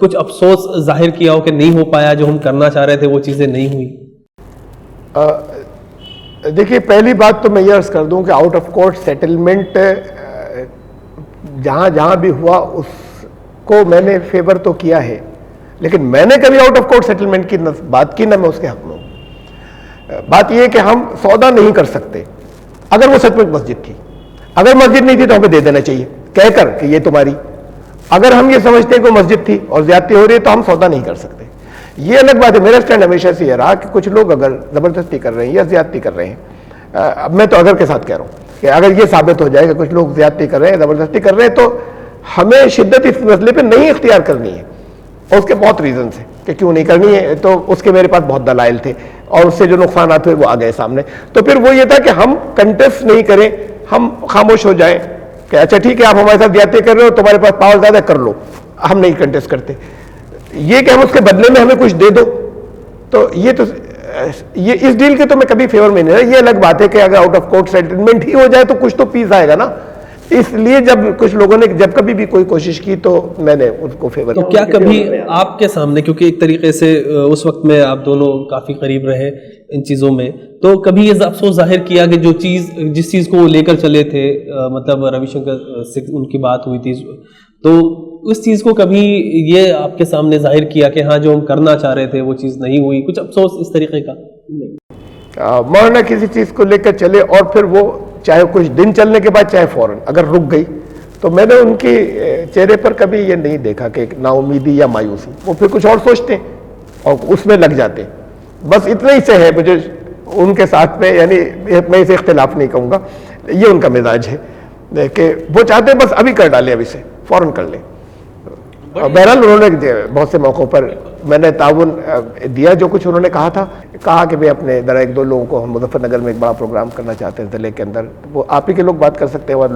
کچھ افسوس ظاہر کیا ہو کہ نہیں ہو پایا جو ہم کرنا چاہ رہے تھے, وہ چیزیں نہیں ہوئی؟ دیکھیے, پہلی بات تو میں یہ عرض کر دوں کہ آؤٹ آف کورٹ سیٹلمنٹ جہاں جہاں بھی ہوا اس کو میں نے فیور تو کیا ہے, لیکن میں نے کبھی آؤٹ آف کورٹ سیٹلمنٹ کی بات کی, نہ میں اس کے حق میں ہوں. بات یہ ہے کہ ہم سودا نہیں کر سکتے. اگر وہ سچ میں مسجد تھی, اگر مسجد نہیں تھی تو ہمیں دے دینا چاہیے کہہ کر کہ یہ تمہاری. اگر ہم یہ سمجھتے ہیں کہ مسجد تھی اور زیادتی ہو رہی ہے تو ہم سودا نہیں کر سکتے. یہ الگ بات ہے. میرا اسٹینڈ ہمیشہ سے یہ رہا کہ کچھ لوگ اگر زبردستی کر رہے ہیں یا زیادتی کر رہے ہیں, اب میں تو اگر کے ساتھ کہہ رہا ہوں کہ اگر یہ ثابت ہو جائے کہ کچھ لوگ زیادتی کر رہے ہیں, زبردستی کر رہے ہیں, تو ہمیں شدت اس مسئلے پہ نہیں اختیار کرنی ہے. اور اس کے بہت ریزنس ہیں کہ کیوں نہیں کرنی ہے, تو اس کے میرے پاس بہت دلائل تھے, اور اس سے جو نقصانات ہوئے وہ آ گئے سامنے. تو پھر وہ یہ تھا کہ ہم کنٹیسٹ نہیں کریں, ہم خاموش ہو جائیں کہ اچھا ٹھیک ہے آپ ہمارے ساتھ زیادتی کر رہے ہو, تمہارے پاس پاور زیادہ, کر لو, ہم نہیں کنٹیسٹ کرتے. یہ کہ ہم اس کے بدلے میں ہمیں کچھ دے دو, تو یہ اس ڈیل کے تو میں کبھی فیور میں نہیں رہا. یہ الگ بات ہے کہ اگر آؤٹ آف کورٹ سیٹلمنٹ ہی ہو جائے تو کچھ تو پیس آئے گا نا. اس لیے جب کچھ لوگوں نے جب کبھی بھی کوئی کوشش کی تو میں نے اس کو فیور. تو کیا کبھی آپ کے سامنے, کیونکہ ایک طریقے سے اس وقت میں آپ دونوں کافی قریب رہے ان چیزوں میں, تو کبھی یہ افسوس ظاہر کیا کہ جس چیز کو وہ لے کر چلے تھے, مطلب روی شنکر سے ان کی بات ہوئی تھی, تو اس چیز کو کبھی یہ آپ کے سامنے ظاہر کیا کہ ہاں جو ہم کرنا چاہ رہے تھے وہ چیز نہیں ہوئی, کچھ افسوس اس طریقے کا؟ مولانا کسی چیز کو لے کر چلے اور پھر وہ چاہے کچھ دن چلنے کے بعد چاہے فوراً اگر رک گئی, تو میں نے ان کے چہرے پر کبھی یہ نہیں دیکھا کہ نا امیدی یا مایوسی. وہ پھر کچھ اور سوچتے ہیں اور اس میں لگ جاتے ہیں. بس اتنا ہی سے ہے مجھے ان کے ساتھ میں, یعنی میں اسے اختلاف نہیں کہوں گا, یہ ان کا مزاج ہے کہ وہ چاہتے ہیں بس ابھی کر ڈالیں, ابھی سے فوراً کر لیں. بہرحال انہوں نے بہت سے موقعوں پر میں نے تعاون دیا. جو کچھ انہوں نے کہا کہ میں اپنے ذرا ایک دو لوگوں کو, ہم مظفر نگر میں ایک بڑا پروگرام کرنا چاہتے ہیں ضلع کے اندر, وہ آپ ہی کے لوگ بات کر سکتے ہیں, اور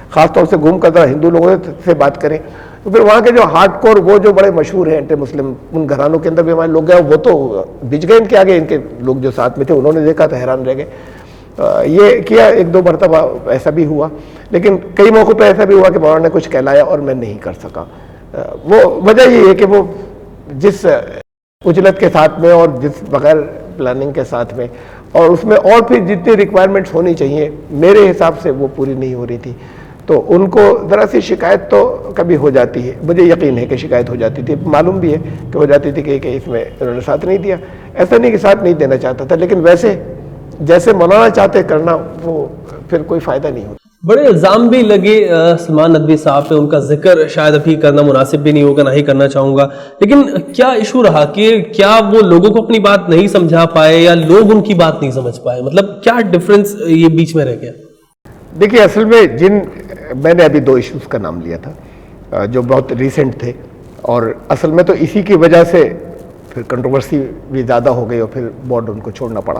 خاص طور سے گھوم کر ذرا ہندو لوگوں سے بات کریں. تو پھر وہاں کے جو ہارڈ کور, وہ جو بڑے مشہور ہیں اینٹی مسلم, ان گھرانوں کے اندر بھی ہمارے لوگ گئے, وہ تو بچ گئے ان کے آگے. ان کے لوگ جو ساتھ میں تھے انہوں نے دیکھا تو حیران رہ گئے. یہ کیا ایک دو مرتبہ ایسا بھی ہوا, لیکن کئی موقعوں پہ ایسا بھی ہوا کہ مولانا نے کچھ کہلایا اور میں نہیں کر سکا. وہ وجہ یہ ہے کہ وہ جس اجلت کے ساتھ میں اور جس بغیر پلاننگ کے ساتھ میں, اور اس میں اور پھر جتنی ریکوائرمنٹس ہونی چاہیے میرے حساب سے وہ پوری نہیں ہو رہی تھی, تو ان کو ذرا سی شکایت تو کبھی ہو جاتی ہے. مجھے یقین ہے کہ شکایت ہو جاتی تھی, معلوم بھی ہے کہ ہو جاتی تھی کہ اس میں انہوں نے ساتھ نہیں دیا. ایسا نہیں کہ ساتھ نہیں دینا چاہتا تھا, لیکن ویسے جیسے مولانا چاہتے کرنا وہ پھر کوئی فائدہ نہیں ہوتا. بڑے الزام بھی لگے سلمان ندوی صاحب پہ, ان کا ذکر شاید ابھی کرنا مناسب بھی نہیں ہوگا, نہ ہی کرنا چاہوں گا, لیکن کیا ایشو رہا کہ کیا وہ لوگوں کو اپنی بات نہیں سمجھا پائے یا لوگ ان کی بات نہیں سمجھ پائے, مطلب کیا ڈفرنس یہ بیچ میں رہ گیا؟ دیکھیے, اصل میں میں نے ابھی 2 ایشوز کا نام لیا تھا جو بہت ریسنٹ تھے, اور اصل میں تو اسی کی وجہ سے پھر کنٹروورسی بھی زیادہ ہو گئی اور پھر بورڈ ان کو چھوڑنا پڑا.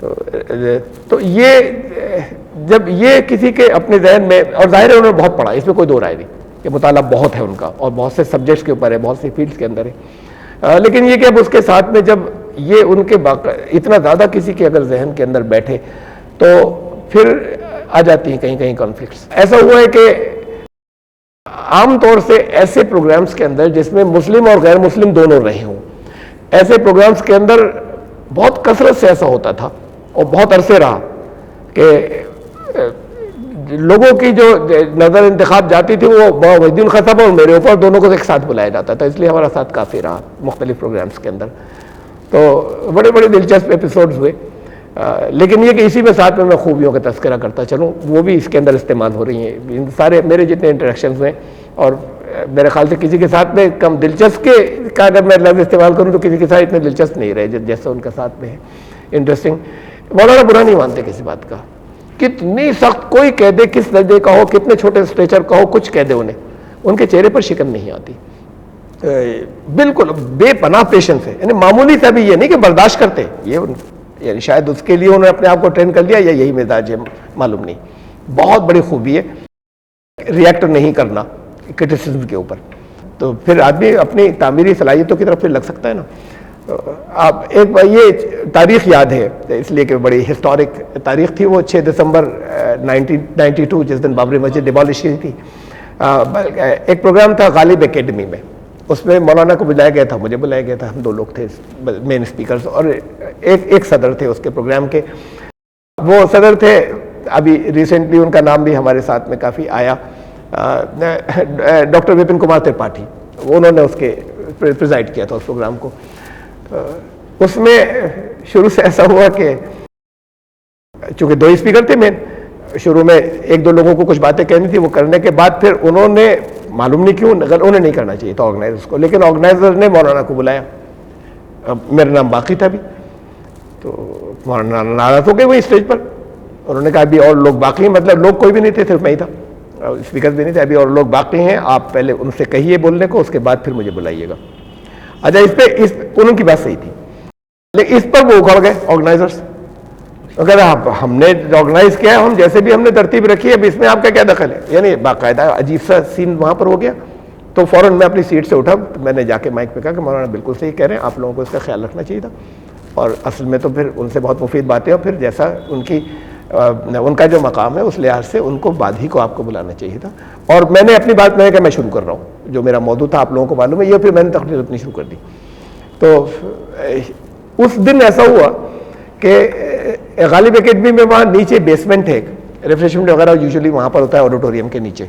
تو یہ جب یہ کسی کے اپنے ذہن میں، اور ظاہر ہے انہوں نے بہت پڑھا، اس میں کوئی دو رائے نہیں کہ مطالعہ بہت ہے ان کا اور بہت سے سبجیکٹس کے اوپر ہے، بہت سی فیلڈس کے اندر ہے، لیکن یہ کہ اب اس کے ساتھ میں جب یہ ان کے اتنا زیادہ کسی کے اگر ذہن کے اندر بیٹھے تو پھر آ جاتی ہیں کہیں کہیں کانفلکٹس. ایسا ہوا ہے کہ عام طور سے ایسے پروگرامز کے اندر جس میں مسلم اور غیر مسلم دونوں رہے ہوں، ایسے پروگرامز کے اندر بہت کثرت سے ایسا ہوتا تھا اور بہت عرصے رہا کہ لوگوں کی جو نظر انتخاب جاتی تھی وہ وحید الدین خان صاحب اور میرے اوپر دونوں کو ایک ساتھ بلایا جاتا تھا، اس لیے ہمارا ساتھ کافی رہا مختلف پروگرامز کے اندر. تو بڑے بڑے دلچسپ ایپیسوڈز ہوئے، لیکن یہ کہ اسی میں ساتھ میں خوبیوں کا تذکرہ کرتا چلوں، وہ بھی اس کے اندر استعمال ہو رہی ہیں. سارے میرے جتنے انٹریکشنز ہوئے، اور میرے خیال سے کسی کے ساتھ میں کم دلچسپ کا اگر میں لفظ استعمال کروں تو کسی کے ساتھ اتنے دلچسپ نہیں رہے جیسا ان کے ساتھ میں ہے. انٹرسٹنگ. مولانا برا نہیں مانتے کسی بات کا، کتنی سخت کوئی کہہ دے، کس درجے کا ہو، کتنے چھوٹے اسٹیچر کا ہو، کچھ کہہ دے انہیں، ان کے چہرے پر شکن نہیں آتی. بالکل بے پناہ پیشنس ہے، یعنی معمولی سا بھی یہ نہیں کہ برداشت کرتے، یہ یعنی شاید اس کے لیے انہوں نے اپنے آپ کو ٹرین کر لیا یا یہی مزاج ہے، معلوم نہیں. بہت بڑی خوبی ہے ریئیکٹ نہیں کرنا کرٹیسزم کے اوپر، تو پھر آدمی اپنی تعمیری صلاحیتوں کی طرف پھر لگ سکتا ہے نا. آپ ایک یہ تاریخ یاد ہے اس لیے کہ بڑی ہسٹورک تاریخ تھی، وہ 6 دسمبر 1992 جس دن بابری مسجد ڈیمالش کی تھی. ایک پروگرام تھا غالب اکیڈمی میں، اس میں مولانا کو بلایا گیا تھا، مجھے بلایا گیا تھا، ہم 2 لوگ تھے مین اسپیکرز، اور ایک صدر تھے اس کے پروگرام کے. وہ صدر تھے ابھی ریسنٹلی ان کا نام بھی ہمارے ساتھ میں کافی آیا، ڈاکٹر وپن کمار ترپاٹھی. انہوں نے اس کے پریزائڈ کیا تھا اس پروگرام کو. اس میں شروع سے ایسا ہوا کہ چونکہ 2 اسپیکر تھے مین، شروع میں 1-2 لوگوں کو کچھ باتیں کہنی تھی، وہ کرنے کے بعد پھر انہوں نے معلوم نہیں کیوں، انہیں نہیں کرنا چاہیے تھا آرگنائزرز کو، لیکن آرگنائزر نے مولانا کو بلایا. میرا نام باقی تھا بھی، تو مولانا ناراض ہو گئے وہی اسٹیج پر. انہوں نے کہا ابھی اور لوگ باقی ہیں، مطلب لوگ کوئی بھی نہیں تھے، صرف میں ہی تھا، اسپیکر بھی نہیں تھے، ابھی اور لوگ باقی ہیں، آپ پہلے ان سے کہیے بولنے کو، اس کے بعد پھر مجھے بلائیے گا. اچھا اس پہ انہوں کی بات صحیح تھی، لیکن اس پر وہ اکھڑ گئے آرگنائزرز. اگر ہم نے آرگنائز کیا ہے، ہم جیسے بھی ہم نے ترتیب رکھی ہے، اب اس میں آپ کا کیا دخل ہے؟ یعنی باقاعدہ عجیب سا سین وہاں پر ہو گیا. تو فوراً میں اپنی سیٹ سے اٹھا، میں نے جا کے مائک پہ کہا کہ مولانا بالکل صحیح کہہ رہے ہیں، آپ لوگوں کو اس کا خیال رکھنا چاہیے تھا، اور اصل میں تو پھر ان سے بہت مفید باتیں، اور پھر جیسا ان کا جو مقام ہے اس لحاظ سے ان کو بعد ہی کو آپ کو بلانا چاہیے تھا. اور میں نے اپنی بات میں کہ میں شروع کر رہا ہوں، جو میرا موضوع تھا آپ لوگوں کو معلوم ہے، یہ پھر میں نے تقریر اپنی شروع کر دی. تو اس دن ایسا ہوا کہ غالب اکیڈمی میں وہاں نیچے بیسمنٹ ہے، ریفریشمنٹ وغیرہ یوزلی وہاں پر ہوتا ہے آڈیٹوریم کے نیچے،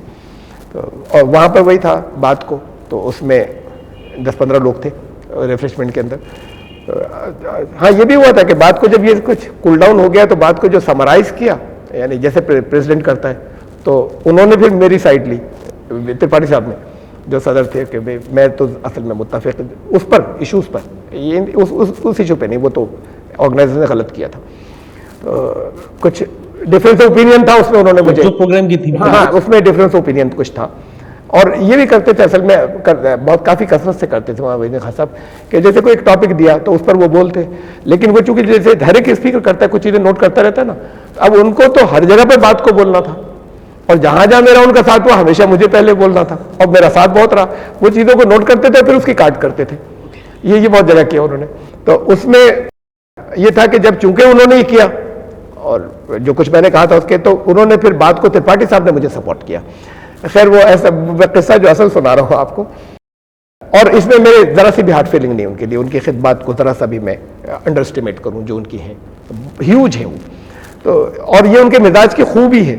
اور وہاں پر وہی تھا بات کو. تو اس میں 10-15 لوگ تھے ریفریشمنٹ کے اندر. ہاں یہ بھی ہوا تھا کہ بات کو جب یہ کچھ کول ڈاؤن ہو گیا تو بات کو جو سمرائز کیا، یعنی جیسے پریزیڈنٹ کرتا ہے، تو انہوں نے پھر میری سائڈ لی، ترپاٹھی صاحب نے جو صدر تھے، کہ میں تو اصل میں متفق اس پر ایشوز پر، یہ اس ایشو پہ نہیں، وہ تو آرگنائزر نے غلط کیا تھا. کچھ ڈفرینس اوپینین تھا اس میں، انہوں نے مجھے جو پروگرام کی تھی، ہاں اس میں ڈفرینس اوپینین کچھ تھا. اور یہ بھی کرتے تھے اصل میں، بہت کافی کثرت سے کرتے تھے وہاں وحید خان صاحب، کہ جیسے کوئی ایک ٹاپک دیا تو اس پر وہ بولتے، لیکن وہ چونکہ جیسے ہر ایک اسپیکر کرتا ہے، کچھ چیزیں نوٹ کرتا رہتا ہے نا، اب ان کو تو ہر جگہ پہ بات کو بولنا تھا، اور جہاں جہاں میرا ان کا ساتھ ہوا ہمیشہ مجھے پہلے بولنا تھا، اور میرا ساتھ بہت رہا. وہ چیزوں کو نوٹ کرتے تھے، پھر اس کی کاٹ کرتے تھے. یہ بہت جگہ کیا انہوں نے. تو اس میں یہ تھا کہ جب چونکہ انہوں نے ہی کیا، اور جو کچھ میں نے کہا تھا اس کے، تو انہوں نے پھر بات کو ترپاٹھی صاحب نے مجھے سپورٹ کیا. خیر وہ ایسا قصہ جو اصل سنا رہا ہوں آپ کو، اور اس میں میرے ذرا سی بھی ہارٹ فیلنگ نہیں ان کے لیے، ان کی خدمات کو ذرا سا بھی میں انڈر اسٹیمیٹ کروں جو ان کی ہیں، ہیوج ہیں وہ. تو اور یہ ان کے مزاج کی خوبی ہے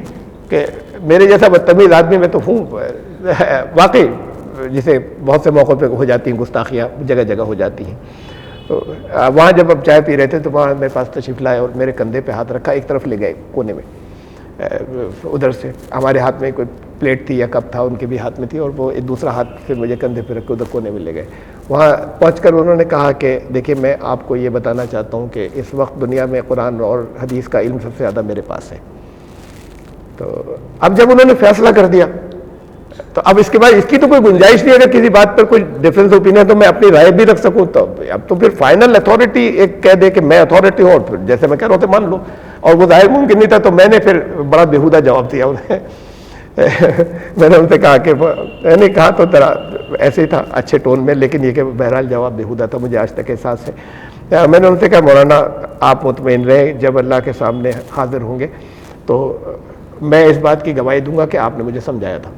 کہ میرے جیسا بدتمیز آدمی میں تو ہوں واقعی، جسے بہت سے موقعوں پہ ہو جاتی ہیں گستاخیاں، جگہ جگہ ہو جاتی ہیں. وہاں جب ہم چائے پی رہے تھے تو وہاں میرے پاس تشریف لائے اور میرے کندھے پہ ہاتھ رکھا، ایک طرف لے گئے کونے میں، ادھر سے ہمارے ہاتھ میں کوئی پلیٹ تھی یا کپ تھا، ان کے بھی ہاتھ میں تھی، اور وہ ایک دوسرا ہاتھ پھر مجھے کندھے پہ رکھ کے ادھر کونے میں لے گئے. وہاں پہنچ کر انہوں نے کہا کہ دیکھیں میں آپ کو یہ بتانا چاہتا ہوں کہ اس وقت دنیا میں قرآن اور حدیث کا علم سب سے زیادہ میرے پاس ہے. تو اب جب انہوں نے فیصلہ کر دیا تو اب اس کے بعد اس کی تو کوئی گنجائش نہیں، اگر کسی بات پر کوئی ڈفرینس اوپینین تو میں اپنی رائے بھی رکھ سکوں، تو اب تو پھر فائنل اتھارٹی ایک کہہ دے کہ میں اتھارٹی ہوں اور پھر جیسے میں کہہ رہا ہوں مان لو، اور وہ ظاہر ممکن نہیں تھا، تو میں نے پھر بڑا بیہودہ جواب دیا انہیں میں نے ان سے کہا کہ میں نے کہا تو ذرا ایسے ہی تھا اچھے ٹون میں، لیکن یہ کہ بہرحال جواب بیہودہ تھا، مجھے آج تک احساس ہے۔ میں نے ان سے کہا مولانا آپ مطمئن رہیں، جب اللہ کے سامنے حاضر ہوں گے تو میں اس بات کی گواہی دوں گا کہ آپ نے مجھے سمجھایا تھا۔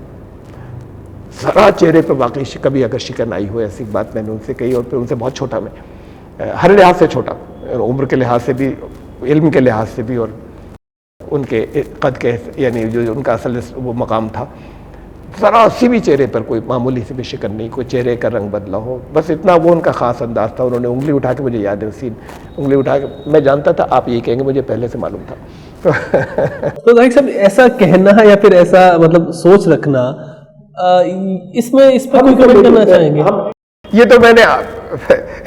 ذرا چہرے پہ واقعی کبھی اگر شکن آئی ہو، ایسی بات میں نے ان سے کہی، اور پھر ان سے بہت چھوٹا میں، ہر لحاظ سے چھوٹا، عمر کے لحاظ سے بھی، علم کے لحاظ سے بھی، اور ان کے قد کے یعنی جو ان کا اصل وہ مقام تھا، ذرا سی بھی چہرے پر کوئی معمولی سی بھی شکن نہیں، کوئی چہرے کا رنگ بدلا ہو، بس اتنا وہ ان کا خاص انداز تھا۔ انہوں نے انگلی اٹھا کے، مجھے یاد ہے سین، انگلی اٹھا کے، میں جانتا تھا آپ یہ کہیں گے، مجھے پہلے سے معلوم تھا۔ تو ظاہر صاحب ایسا کہنا یا پھر ایسا مطلب سوچ رکھنا، اس میں اس پر کوئی کمنٹ کرنا چاہیں گے؟ یہ تو میں نے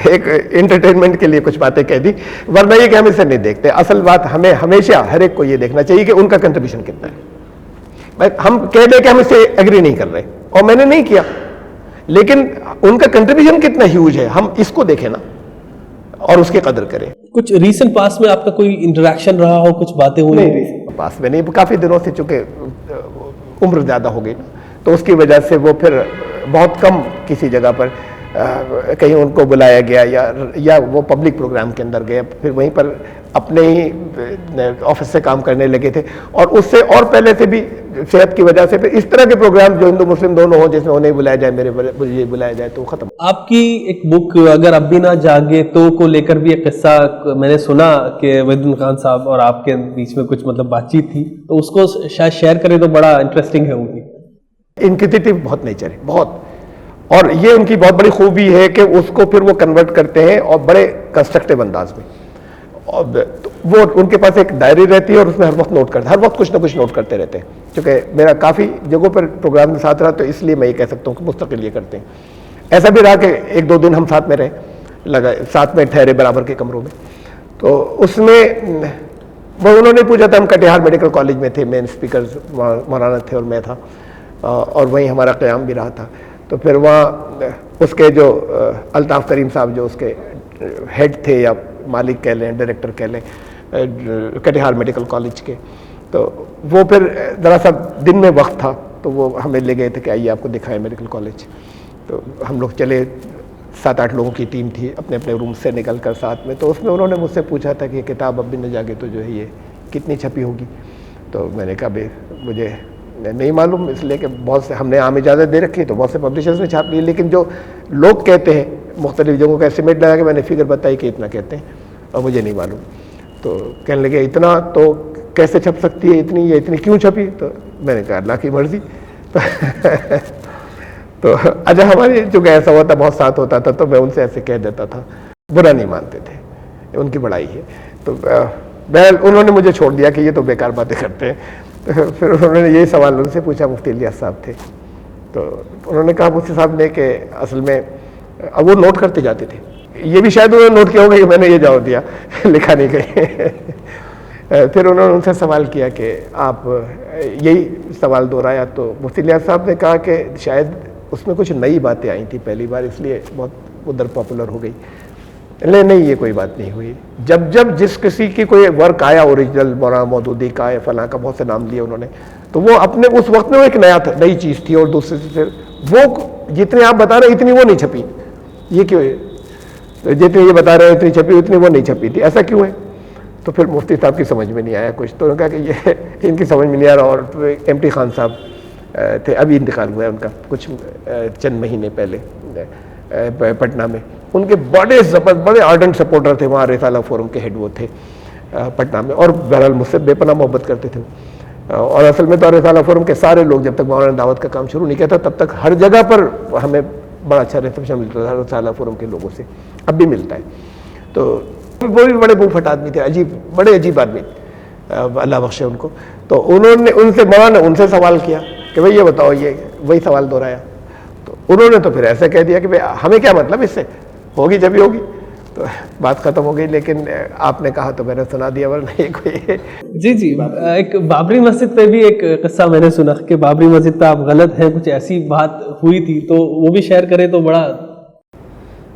ایک انٹرٹینمنٹ کے لیے کچھ باتیں کہہ دی، ورنہ یہ کہ ہم اسے نہیں دیکھتے۔ اصل بات ہمیں ہمیشہ ہر ایک کو یہ دیکھنا چاہیے کہ ان کا کنٹریبیوشن کتنا ہے۔ ہم کہہ دیں کہ ہم اس سے ایگری نہیں کر رہے، اور میں نے نہیں کیا، لیکن ان کا کنٹریبیوشن کتنا ہیوج ہے، ہم اس کو دیکھیں نا اور اس کی قدر کریں۔ کچھ ریسنٹ پاس میں آپ کا کوئی انٹریکشن رہا ہو، کچھ باتیں ہوئی؟ نہیں، پاس میں نہیں، کافی دنوں سے، چونکہ عمر زیادہ ہو گئی نا، تو اس کی وجہ سے وہ پھر بہت کم کسی جگہ پر کہیں ان کو بلایا گیا، یا وہ پبلک پروگرام کے اندر گئے، پھر وہیں پر اپنے ہی آفس سے کام کرنے لگے تھے، اور اس سے اور پہلے سے بھی صحت کی وجہ سے پھر اس طرح کے پروگرام جو ہندو مسلم دونوں ہوں، جس میں انہیں بلایا جائے، مجھے بلایا جائے، تو ختم۔ آپ کی ایک بک اگر اب بھی نہ جاگے تو کو لے کر بھی ایک قصہ میں نے سنا کہ وحید خان صاحب اور آپ کے بیچ میں کچھ مطلب بات چیت تھی، تو اس کو شاید شیئر کریں تو بڑا انٹرسٹنگ ہے ہوگی۔ انکوزیٹو بہت نیچر ہے، بہت، اور یہ ان کی بہت بڑی خوبی ہے کہ اس کو پھر وہ کنورٹ کرتے ہیں اور بڑے کنسٹرکٹیو انداز میں، اور وہ ان کے پاس ایک ڈائری رہتی ہے اور اس میں ہر وقت نوٹ کرتے، ہر وقت کچھ نہ کچھ نوٹ کرتے رہتے ہیں۔ چونکہ میرا کافی جگہوں پر پروگرام میں ساتھ رہا، تو اس لیے میں یہ کہہ سکتا ہوں کہ مستقل یہ کرتے ہیں۔ ایسا بھی رہا کہ ایک دو دن ہم ساتھ میں رہے، ساتھ میں ٹھہرے برابر کے کمروں میں، تو اس میں وہ انہوں نے پوچھا تھا، ہم کٹیہار میڈیکل کالج میں تھے، مین اسپیکر مولانا تھے اور میں تھا، اور وہیں ہمارا قیام بھی رہا تھا۔ تو پھر وہاں اس کے جو الطاف کریم صاحب جو اس کے ہیڈ تھے یا مالک کہہ لیں، ڈائریکٹر کہہ لیں کٹیہار میڈیکل کالج کے، تو وہ پھر ذرا سا دن میں وقت تھا، تو وہ ہمیں لے گئے تھے کہ آئیے آپ کو دکھائیں میڈیکل کالج۔ تو ہم لوگ چلے، 7-8 لوگوں کی ٹیم تھی، اپنے اپنے روم سے نکل کر ساتھ میں، تو اس میں انہوں نے مجھ سے پوچھا تھا کہ یہ کتاب اب بھی نہ جاگے تو جو ہے یہ کتنی چھپی ہوگی؟ تو میں نے کہا بھائی مجھے نہیں معلوم، اس لیے کہ بہت سے ہم نے عام اجازت دے رکھی، تو بہت سے پبلشرز نے چھاپ لی، لیکن جو لوگ کہتے ہیں مختلف جگہوں کا ایسٹیمیٹ لگا کے میں نے فگر بتائی کہ اتنا کہتے ہیں، اور مجھے نہیں معلوم۔ تو کہنے لگے اتنا تو کیسے چھپ سکتی ہے، اتنی، یہ اتنی کیوں چھپی؟ تو میں نے کہا اللہ کی مرضی۔ تو اچھا، ہماری چونکہ ایسا ہوتا، بہت ساتھ ہوتا تھا، تو میں ان سے ایسے کہہ دیتا تھا، برا نہیں مانتے تھے، ان کی بڑائی ہے۔ تو انہوں نے مجھے چھوڑ دیا کہ یہ تو بیکار باتیں کرتے ہیں۔ پھر انہوں نے یہی سوال ان سے پوچھا، مفتی الیاس صاحب تھے، تو انہوں نے کہا مفتی صاحب نے کہ اصل میں وہ نوٹ کرتے جاتے تھے، یہ بھی شاید انہوں نے نوٹ کیا ہوگا کہ میں نے یہ جواب دیا، لکھا نہیں کہیں۔ پھر انہوں نے ان سے سوال کیا کہ آپ یہی سوال دہرایا، تو مفتی الیاس صاحب نے کہا کہ شاید اس میں کچھ نئی باتیں آئی تھیں پہلی بار، اس لیے بہت ادھر پاپولر ہو گئی۔ نہیں، یہ کوئی بات نہیں ہوئی۔ جب جس کسی کی کوئی ورک آیا، اوریجنل مولانا مودودی کا یا فلاں کا، بہت سے نام لیے انہوں نے، تو وہ اپنے اس وقت میں وہ ایک نئی چیز تھی، اور دوسرے سے وہ جتنے آپ بتا رہے ہیں اتنی وہ نہیں چھپی۔ یہ کیوں ہے؟ جتنی یہ بتا رہے ہیں اتنی چھپی، اتنی وہ نہیں چھپی تھی، ایسا کیوں ہے؟ تو پھر مفتی صاحب کی سمجھ میں نہیں آیا کچھ، تو انہوں نے کہا کہ یہ ان کی سمجھ میں نہیں آ رہا۔ اور ایم ٹی خان صاحب تھے، ابھی انتقال ہوا ہے ان کا کچھ چند مہینے پہلے پٹنہ میں، ان کے بڑے زبردست، بڑے آرڈنٹ سپورٹر تھے، وہاں رسالہ فورم کے ہیڈ وہ تھے پٹنہ میں، اور بہرحال مجھ سے بے پناہ محبت کرتے تھے۔ اور اصل میں تو رسالہ فورم کے سارے لوگ، جب تک مولانا دعوت کا کام شروع نہیں کیا تھا، تب تک ہر جگہ پر ہمیں بڑا اچھا ریسپشن ملتا تھا رسالہ فورم کے لوگوں سے، اب بھی ملتا ہے۔ تو وہ بھی بڑے بو پھٹ آدمی تھے، بڑے عجیب آدمی، اللہ بخشے ان کو۔ تو انہوں نے ان سے، مولانا نے ان سے سوال کیا کہ بھائی یہ بتاؤ، یہ وہی سوال دہرایا، تو انہوں نے تو پھر ایسے کہہ دیا کہ بھائی ہمیں کیا مطلب اس سے، ہوگی جب ہی ہوگی۔ تو بات ختم ہو گئی. لیکن آپ نے کہا تو میں نے سنا دیا, ورنہ یہ کوئی. جی جی, ایک بابری مسجد پہ بھی ایک قصہ میں نے سنا کہ بابری مسجد پہ آپ غلط ہیں, کچھ ایسی بات ہوئی تھی, تو وہ بھی شیئر کریں تو بڑا.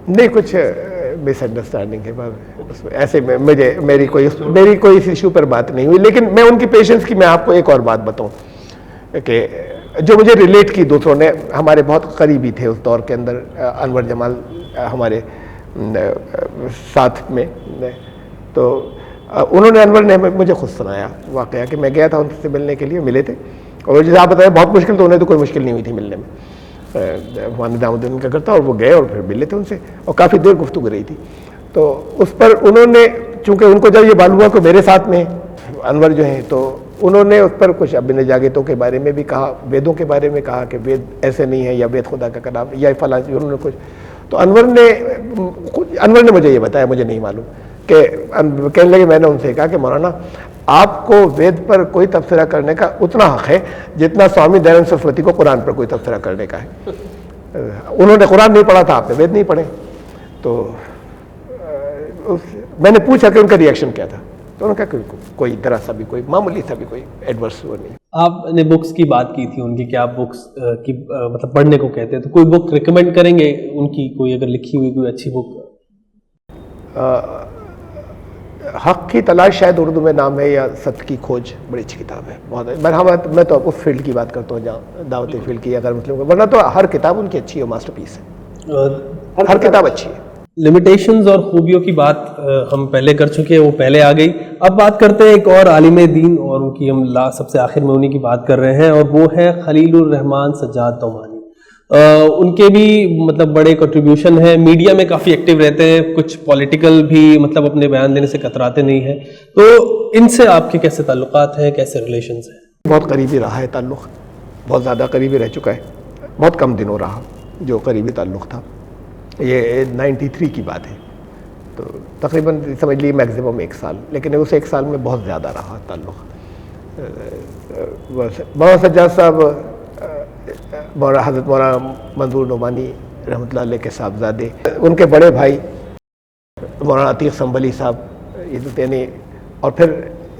نہیں, کچھ مس انڈرسٹینڈنگ ہے اس میں, ایسے میں میری کوئی اس ایشو پر بات نہیں ہوئی. لیکن میں ان کی پیشنس کی میں آپ کو ایک اور بات بتاؤں کہ جو مجھے ریلیٹ کی دوسروں نے, ہمارے بہت قریبی تھے اس دور کے اندر, انور جمال ہمارے ساتھ میں, تو انہوں نے, انور نے مجھے خود سنایا واقعہ کہ میں گیا تھا ان سے ملنے کے لیے, ملے تھے, اور جیسے آپ بتائیں بہت مشکل, تو انہیں تو کوئی مشکل نہیں ہوئی تھی ملنے میں, نظام الدین کا کرتا, اور وہ گئے اور پھر ملے تھے ان سے, اور کافی دیر گفتگو رہی تھی. تو اس پر انہوں نے, چونکہ ان کو جب یہ معلوم ہوا کہ میرے ساتھ میں انور جو ہیں, تو انہوں نے اس پر کچھ ابن جاگتوں کے بارے میں بھی کہا, ویدوں کے بارے میں کہا کہ وید ایسے نہیں ہے, یا وید خدا کا کلام, یا فلاں, انہوں نے کچھ. تو انور نے مجھے یہ بتایا, مجھے نہیں معلوم, کہ کہنے لگے, میں نے ان سے کہا کہ مولانا آپ کو وید پر کوئی تبصرہ کرنے کا اتنا حق ہے جتنا سوامی دیانند سرسوتی کو قرآن پر کوئی تبصرہ کرنے کا ہے. انہوں نے قرآن نہیں پڑھا تھا, آپ نے وید نہیں پڑھے. تو میں نے پوچھا کہ ان کا ریئیکشن کیا تھا, تو انہوں نے کہا کہ کوئی ذرا سا بھی, کوئی معمولی سا بھی کوئی ایڈورس وہ نہیں. آپ نے بکس کی بات کی تھی ان کی, کہ آپ بکس کی مطلب پڑھنے کو کہتے ہیں, تو کوئی بک ریکمینڈ کریں گے ان کی, کوئی اگر لکھی ہوئی کوئی اچھی بک؟ حق کی تلاش شاید اردو میں نام ہے, یا ستیہ کی کھوج, بڑی اچھی کتاب ہے, بہت. میں تو اس فیلڈ کی بات کرتا ہوں جہاں دعوتی فیلڈ کی, اگر مسلم, ورنہ تو ہر کتاب ان کی اچھی ہے, ماسٹر پیس ہے, ہر کتاب اچھی ہے. لمیٹیشنز اور خوبیوں کی بات ہم پہلے کر چکے ہیں, وہ پہلے آ گئی. اب بات کرتے ہیں ایک اور عالم دین, اور ان کی ہم سب سے آخر میں انہیں کی بات کر رہے ہیں, اور وہ ہے خلیل الرحمان سجاد تومانی. ان کے بھی مطلب بڑے کنٹریبیوشن ہیں, میڈیا میں کافی ایکٹیو رہتے ہیں, کچھ پولیٹیکل بھی مطلب اپنے بیان دینے سے کتراتے نہیں ہیں. تو ان سے آپ کے کیسے تعلقات ہیں, کیسے ریلیشنز ہیں؟ بہت قریبی رہا ہے تعلق, بہت زیادہ قریبی رہ چکا ہے, بہت کم دنوں رہا جو قریبی تعلق تھا. یہ 93 کی بات ہے, تو تقریباً سمجھ لیے میکسیمم 1 سال, لیکن اس 1 سال میں بہت زیادہ رہا تعلق. مولانا سجاد صاحب حضرت مولانا منظور نعمانی رحمۃ اللہ علیہ کے صاحبزادے, ان کے بڑے بھائی مولانا عتیق سنبھلی صاحب, یعنی, اور پھر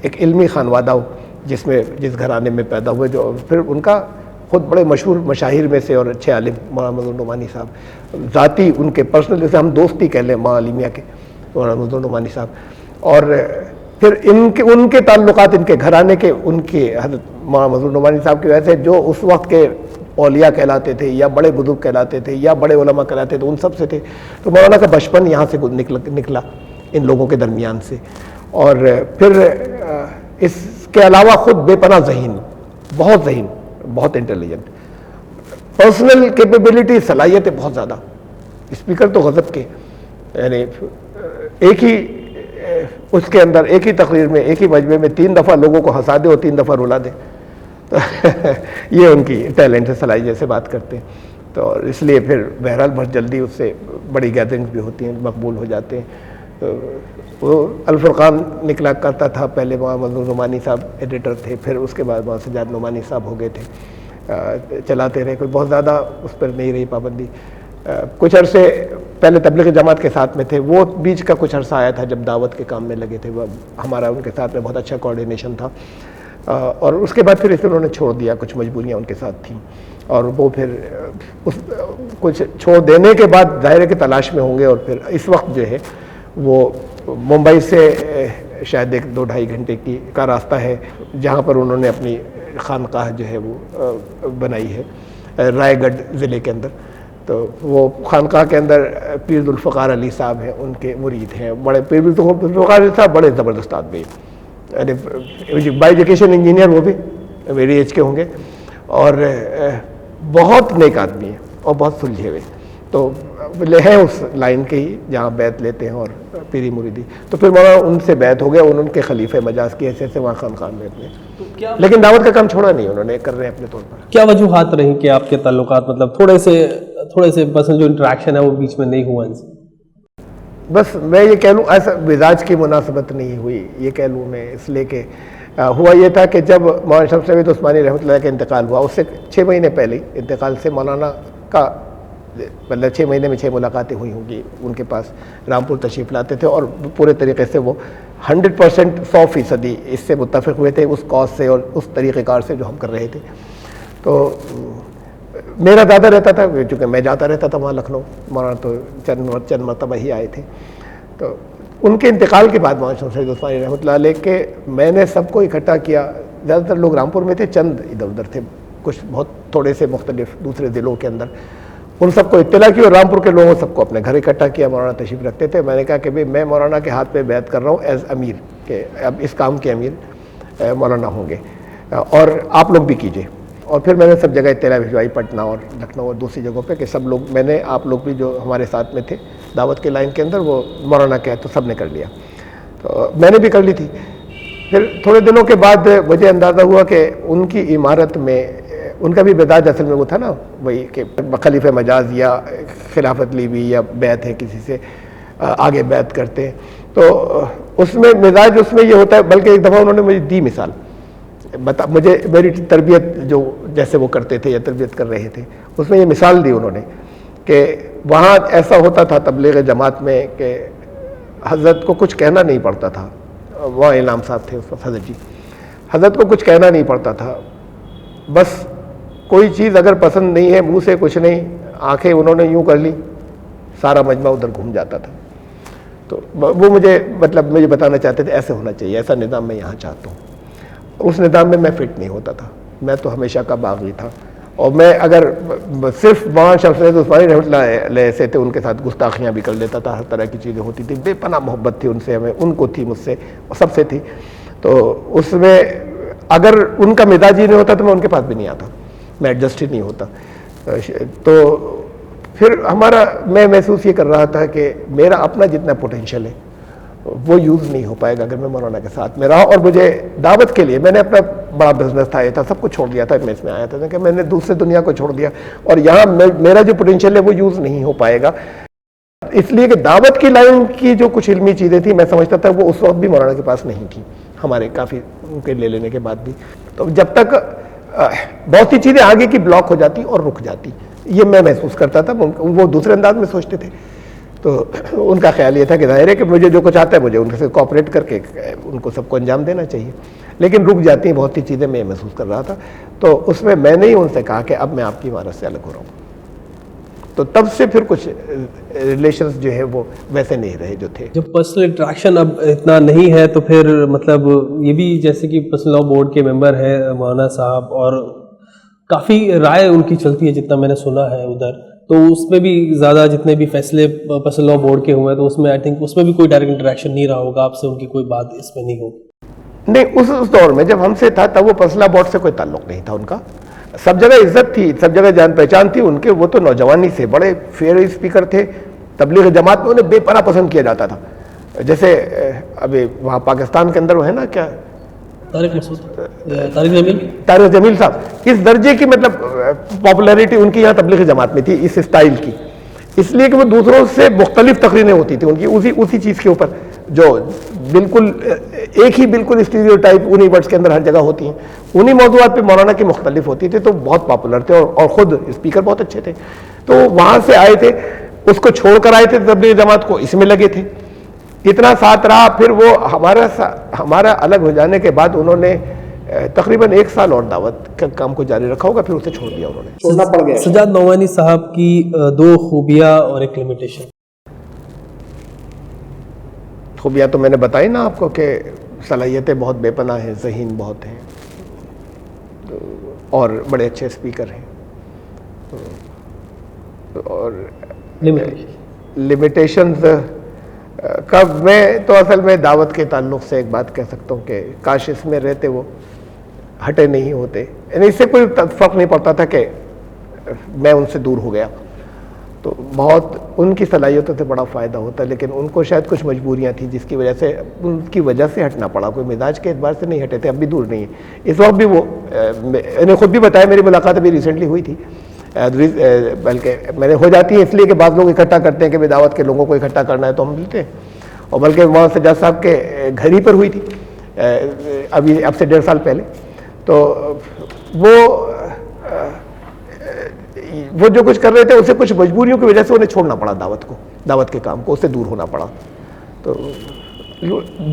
ایک علمی خانوادہ جس گھرانے میں پیدا ہوئے, جو پھر ان کا خود بڑے مشہور مشاہیر میں سے اور اچھے عالم مولانا منظور نعمانی صاحب, ذاتی ان کے پرسنل, جیسے ہم دوستی کہہ لیں معالمیہ کے, مولانا منظور نعمانی صاحب. اور پھر ان کے تعلقات, ان کے گھرانے کے, ان کے حضرت مولانا منظور نعمانی صاحب کی وجہ سے جو اس وقت کے اولیاء کہلاتے تھے, یا بڑے بزرگ کہلاتے تھے, یا بڑے علماء کہلاتے تھے, ان سب سے تھے. تو مولانا کا بچپن یہاں سے نکلا ان لوگوں کے درمیان سے. اور پھر اس کے علاوہ خود بے پناہ ذہین, بہت انٹیلیجنٹ, پرسنل کیپیبلٹی, صلاحیتیں بہت زیادہ. اسپیکر تو غضب کے, یعنی ایک ہی اس کے اندر, ایک ہی تقریر میں, ایک ہی مجمع میں 3 دفعہ لوگوں کو ہنسا دے اور 3 دفعہ رلا دے. یہ ان کی ٹیلنٹ ہے, صلاحیت سے بات کرتے ہیں. تو اس لیے پھر بہرحال بہت جلدی اس سے بڑی گیدرنگز بھی ہوتی ہیں, مقبول ہو جاتے ہیں. وہ الفرقان نکلا کرتا تھا, پہلے وہاں منظور نعمانی صاحب ایڈیٹر تھے, پھر اس کے بعد وہاں سجاد نعمانی صاحب ہو گئے تھے, چلاتے رہے, کوئی بہت زیادہ اس پر نہیں رہی پابندی. کچھ عرصے پہلے تبلیغ جماعت کے ساتھ میں تھے, وہ بیچ کا کچھ عرصہ آیا تھا جب دعوت کے کام میں لگے تھے, وہ ہمارا ان کے ساتھ میں بہت اچھا کوآرڈینیشن تھا. اور اس کے بعد پھر انہوں نے چھوڑ دیا, کچھ مجبوریاں ان کے ساتھ تھیں, اور وہ پھر کچھ چھوڑ دینے کے بعد ظاہر کی تلاش میں ہوں گے. اور پھر اس وقت جو ہے وہ ممبئی سے شاید 1-2-2.5 گھنٹے کا راستہ ہے, جہاں پر انہوں نے اپنی خانقاہ جو ہے وہ بنائی ہے رائے گڑھ ضلع کے اندر. تو وہ خانقاہ کے اندر پیر ذوالفقار علی صاحب ہیں, ان کے مرید ہیں. بڑے پیر ذوالفقار علی صاحب بڑے زبردست آدمی, بائی ایجوکیشن انجینئر, وہ بھی میری ایج کے ہوں گے, اور بہت نیک آدمی ہیں اور بہت سلجھے ہوئے. تو ہیں اس لائن کے ہی جہاں بیعت لیتے ہیں اور پیری مریدی. تو پھر مولانا ان سے بیعت ہو گیا, ان کے خلیفہ مجاز کی حیثیت سے وہاں خانقاہ میں اپنے, لیکن دعوت کا کام چھوڑا نہیں انہوں نے, کر رہے ہیں اپنے طور پر. کیا وجوہات رہی کہ آپ کے تعلقات مطلب تھوڑے سے بس جو انٹریکشن ہے وہ بیچ میں نہیں ہوا ان سے؟ بس میں یہ کہہ لوں, ایسا مزاج کی مناسبت نہیں ہوئی, یہ کہہ لوں میں, اس لیے کہ ہوا یہ تھا کہ جب مولانا شمس نوید عثمانی رحمۃ اللہ کا انتقال ہوا, اس سے 6 مہینے پہلے انتقال سے مولانا کا مطلب 6 مہینے میں 6 ملاقاتیں ہوئی ہوں گی ان کے پاس. رامپور تشریف لاتے تھے اور پورے طریقے سے وہ 100% 100% اس سے متفق ہوئے تھے اس کاز سے اور اس طریقہ کار سے جو ہم کر رہے تھے. تو میرا زیادہ رہتا تھا چونکہ میں جاتا رہتا تھا وہاں لکھنؤ. مولانا تو چند مرتبہ ہی آئے تھے. تو ان کے انتقال کے بعد مولانا شمس فرید عثمانی رحمۃ اللہ علیہ کے میں نے سب کو اکٹھا کیا. زیادہ تر لوگ رامپور میں تھے, چند ادھر ادھر تھے, کچھ بہت تھوڑے سے مختلف دوسرے ضلعوں کے اندر. ان سب کو اطلاع کی اور رامپور کے لوگوں سب کو اپنے گھر اکٹھا کیا. مولانا تشریف رکھتے تھے. میں نے کہا کہ بھئی میں مولانا کے ہاتھ پہ بیعت کر رہا ہوں ایز امیر, کہ اب اس کام کے امیر مولانا ہوں گے اور آپ لوگ بھی کیجئے. اور پھر میں نے سب جگہ اطلاع بھجوائی, پٹنہ اور لکھنؤ اور دوسری جگہوں پہ, کہ سب لوگ, میں نے آپ لوگ بھی جو ہمارے ساتھ میں تھے دعوت کے لائن کے اندر, وہ مولانا کے تو سب نے کر لیا. تو میں نے بھی کر لی تھی. پھر تھوڑے دنوں کے بعد مجھے اندازہ ہوا کہ ان کی عمارت میں ان کا بھی مزاج اصل میں وہ تھا نا وہی کہ خلیفہ مجاز یا خلافت لی ہوئی یا بیعت ہے کسی سے آگے بیعت کرتے ہیں. تو اس میں مزاج اس میں یہ ہوتا ہے. بلکہ ایک دفعہ انہوں نے مجھے دی مثال, مجھے میری تربیت جو جیسے وہ کرتے تھے یا تربیت کر رہے تھے اس میں یہ مثال دی انہوں نے کہ وہاں ایسا ہوتا تھا تبلیغ جماعت میں کہ حضرت کو کچھ کہنا نہیں پڑتا تھا. وہاں امام صاحب تھے اس وقت حضرت جی, حضرت کو کچھ کہنا نہیں پڑتا تھا. بس کوئی چیز اگر پسند نہیں ہے, منہ سے کچھ نہیں, آنکھیں انہوں نے یوں کر لی, سارا مجمع ادھر گھوم جاتا تھا. تو وہ مجھے بتانا چاہتے تھے ایسے ہونا چاہیے, ایسا نظام میں یہاں چاہتا ہوں. اس نظام میں فٹ نہیں ہوتا تھا. میں تو ہمیشہ کا باغی تھا. اور میں اگر صرف مولانا شمس فرید عثمانی رحمۃ اللہ علیہ سے تھے, ان کے ساتھ گستاخیاں بھی کر لیتا تھا, ہر طرح کی چیزیں ہوتی تھیں. بے پناہ محبت تھی ان سے, ہمیں ان کو تھی, مجھ سے, سب سے تھی. تو اس میں اگر ان کا مزاج ہی نہیں ہوتا تو میں ان کے پاس بھی نہیں آتا, میں ایڈجسٹ ہی نہیں ہوتا. تو پھر میں محسوس یہ کر رہا تھا کہ میرا اپنا جتنا پوٹینشیل ہے وہ یوز نہیں ہو پائے گا اگر میں مولانا کے ساتھ میں رہا. اور مجھے دعوت کے لیے میں نے اپنا بڑا بزنس تھا, یہ تھا, سب کچھ چھوڑ دیا تھا. میں اس میں آیا تھا کہ میں نے دوسرے دنیا کو چھوڑ دیا اور یہاں میرا جو پوٹینشیل ہے وہ یوز نہیں ہو پائے گا. اس لیے کہ دعوت کی لائن کی جو کچھ علمی چیزیں تھیں میں سمجھتا تھا وہ اس وقت بھی مولانا کے پاس نہیں تھیں, ہمارے کافی ان کے لے لینے کے بعد بھی. تو جب تک بہت سی چیزیں آگے کی بلاک ہو جاتی اور رک جاتی, یہ میں محسوس کرتا تھا. وہ دوسرے انداز میں سوچتے تھے. تو ان کا خیال یہ تھا کہ ظاہر ہے کہ مجھے جو کچھ آتا ہے مجھے ان سے کوآپریٹ کر کے ان کو سب کو انجام دینا چاہیے. لیکن رک جاتی ہیں بہت سی چیزیں, میں محسوس کر رہا تھا. تو اس میں نے ہی ان سے کہا کہ اب میں آپ کی عمارت سے الگ ہو رہا ہوں. تو تب سے پھر کچھ ریلیشنز جو ہے وہ ویسے نہیں رہے جو تھے. جب پرسنل انٹریکشن اب اتنا نہیں ہے تو پھر مطلب یہ بھی جیسے کہ پرسنل لاء بورڈ کے ممبر ہیں مولانا صاحب, اور کافی رائے ان کی چلتی ہے جتنا میں نے سنا ہے ادھر. تو اس میں بھی زیادہ جتنے بھی فیصلے پرسنل لاء بورڈ کے ہوئے تو اس میں آئی تھنک اس میں بھی کوئی ڈائریکٹ انٹریکشن نہیں رہا ہوگا آپ سے, ان کی کوئی بات اس میں نہیں ہوگی. نہیں, اس دور میں جب ہم سے تھا تب وہ پرسنل لاء بورڈ سے کوئی تعلق نہیں تھا ان کا. سب جگہ عزت تھی, سب جگہ جان پہچان تھی ان کے. وہ تو نوجوانی سے بڑے فیئر اسپیکر تھے. تبلیغ جماعت میں انہیں بے پناہ پسند کیا جاتا تھا. جیسے ابھی وہاں پاکستان کے اندر وہ ہے نا کیا, طارق جمیل صاحب, اس درجے کی مطلب پاپولیرٹی ان کی یہاں تبلیغ جماعت میں تھی اس اسٹائل کی. اس لیے کہ وہ دوسروں سے مختلف تقریریں ہوتی تھیں ان کی اسی چیز کے اوپر, جو بالکل ایک ہی بالکل اسٹیریوٹائپ انہی ورڈز کے اندر ہر جگہ ہوتی ہیں. انہی موضوعات پہ مولانا کی مختلف ہوتی تھی. تو بہت پاپولر تھے اور خود اسپیکر بہت اچھے تھے. تو وہاں سے آئے تھے, اس کو چھوڑ کر آئے تھے تبلیغ جماعت کو, اس میں لگے تھے. اتنا ساتھ رہا. پھر وہ ہمارا الگ ہو جانے کے بعد انہوں نے تقریباً 1 سال اور دعوت کا کام کو جاری رکھا ہوگا, پھر اسے چھوڑ دیا انہوں نے, چھوڑنا پڑ گیا. سجاد نعمانی صاحب کی 2 خوبیاں اور ایک لمیٹیشن. خوبیاں تو میں نے بتائی نا آپ کو کہ صلاحیتیں بہت بے پناہ ہیں, ذہین بہت ہیں اور بڑے اچھے اسپیکر ہیں. اور لمیٹیشنز کب, میں تو اصل میں دعوت کے تعلق سے ایک بات کہہ سکتا ہوں کہ کاش اس میں رہتے وہ ہٹے نہیں ہوتے. یعنی اس سے کوئی فرق نہیں پڑتا تھا کہ میں ان سے دور ہو گیا, تو بہت ان کی صلاحیتوں سے بڑا فائدہ ہوتا ہے. لیکن ان کو شاید کچھ مجبوریاں تھیں جس کی وجہ سے ان کی وجہ سے ہٹنا پڑا. کوئی مزاج کے اعتبار سے نہیں ہٹے تھے, اب بھی دور نہیں ہے. اس وقت بھی وہ نے خود بھی بتایا, میری ملاقات ابھی ریسنٹلی ہوئی تھی, بلکہ میں نے ہو جاتی ہے اس لیے کہ بعض لوگ اکٹھا کرتے ہیں کہ دعوت کے لوگوں کو اکٹھا کرنا ہے تو ہم ملتے ہیں. اور بلکہ مولانا سجاد صاحب کے گھر ہی پر ہوئی تھی ابھی اب سے 1.5 سال پہلے. تو وہ وہ جو کچھ کر رہے تھے اسے کچھ مجبوریوں کی وجہ سے انہیں چھوڑنا پڑا دعوت کے کام کو، اس سے دور ہونا پڑا. تو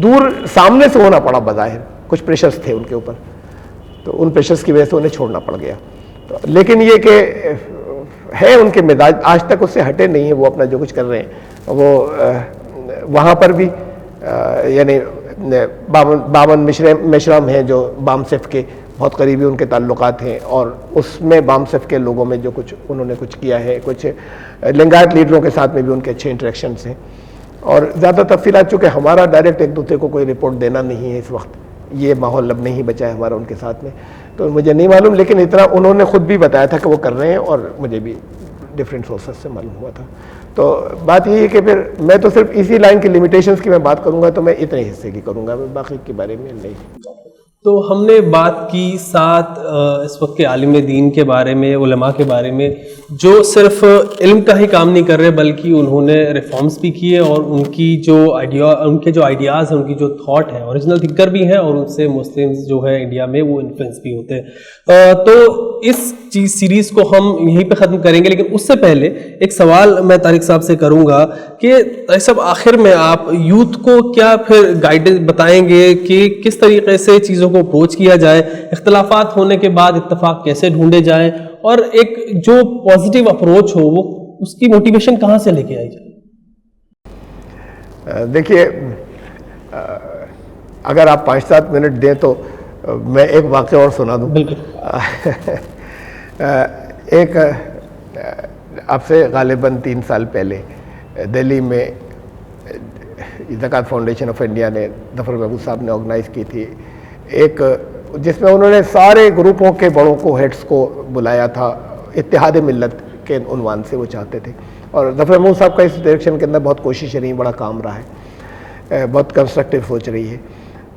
دور سامنے سے ہونا پڑا بظاہر، کچھ پریشرز تھے ان کے اوپر، تو ان پریشرز کی وجہ سے انہیں چھوڑنا پڑ گیا. لیکن یہ کہ ہے ان کے مزاج آج تک اس سے ہٹے نہیں ہیں، وہ اپنا جو کچھ کر رہے ہیں. وہ وہاں پر بھی یعنی بامن مشرم ہیں جو بام صف کے بہت قریبی ان کے تعلقات ہیں، اور اس میں بام صف کے لوگوں میں جو کچھ انہوں نے کچھ کیا ہے، کچھ لنگایت لیڈروں کے ساتھ میں بھی ان کے اچھے انٹریکشنز ہیں. اور زیادہ تفصیلات چونکہ ہمارا ڈائریکٹ ایک دوسرے کو کوئی رپورٹ دینا نہیں ہے اس وقت، یہ ماحول اب نہیں بچا ہے ہمارا ان کے ساتھ میں، تو مجھے نہیں معلوم. لیکن اتنا انہوں نے خود بھی بتایا تھا کہ وہ کر رہے ہیں، اور مجھے بھی ڈفرینٹ سورسز سے معلوم ہوا تھا. تو بات یہ ہے کہ پھر میں تو صرف اسی لائن کی لیمیٹیشنز کی میں بات کروں گا، تو میں اتنے حصے کی کروں گا، میں باقی کے بارے میں نہیں. تو ہم نے بات کی 7 اس وقت کے عالم دین کے بارے میں، علماء کے بارے میں، جو صرف علم کا ہی کام نہیں کر رہے بلکہ انہوں نے ریفارمز بھی کیے، اور ان کے جو آئیڈیاز ہیں، ان کی جو تھاٹ ہے، اوریجنل تھنکر بھی ہیں، اور ان سے مسلمز جو ہے انڈیا میں وہ انفلوئنس بھی ہوتے ہیں. تو اس سیریز کو ہم یہیں پہ ختم کریں گے، لیکن اس سے پہلے ایک سوال میں طارق صاحب سے کروں گا کہ طارق صاحب آخر میں آپ یوتھ کو کیا پھر گائیڈنس بتائیں گے کہ کس طریقے سے چیزوں کو اپروچ کیا جائے، اختلافات ہونے کے بعد اتفاق کیسے ڈھونڈے جائیں، اور ایک جو پازیٹیو اپروچ ہو وہ اس کی موٹیویشن کہاں سے لے کے آئی جائے؟ دیکھیے، اگر آپ 5-7 منٹ دیں تو میں ایک واقعہ اور سنا دوں. بالکل. ایک اب سے غالباً 3 سال پہلے دہلی میں زکوٰۃ فاؤنڈیشن آف انڈیا نے، ظفر محمود صاحب نے آرگنائز کی تھی ایک، جس میں انہوں نے سارے گروپوں کے بڑوں کو، ہیڈس کو بلایا تھا، اتحاد ملت کے عنوان سے وہ چاہتے تھے. اور ظفر محمود صاحب کا اس ڈائریکشن کے اندر بہت کوشش رہی، بڑا کام رہا ہے، بہت کنسٹرکٹیو سوچ رہی ہے.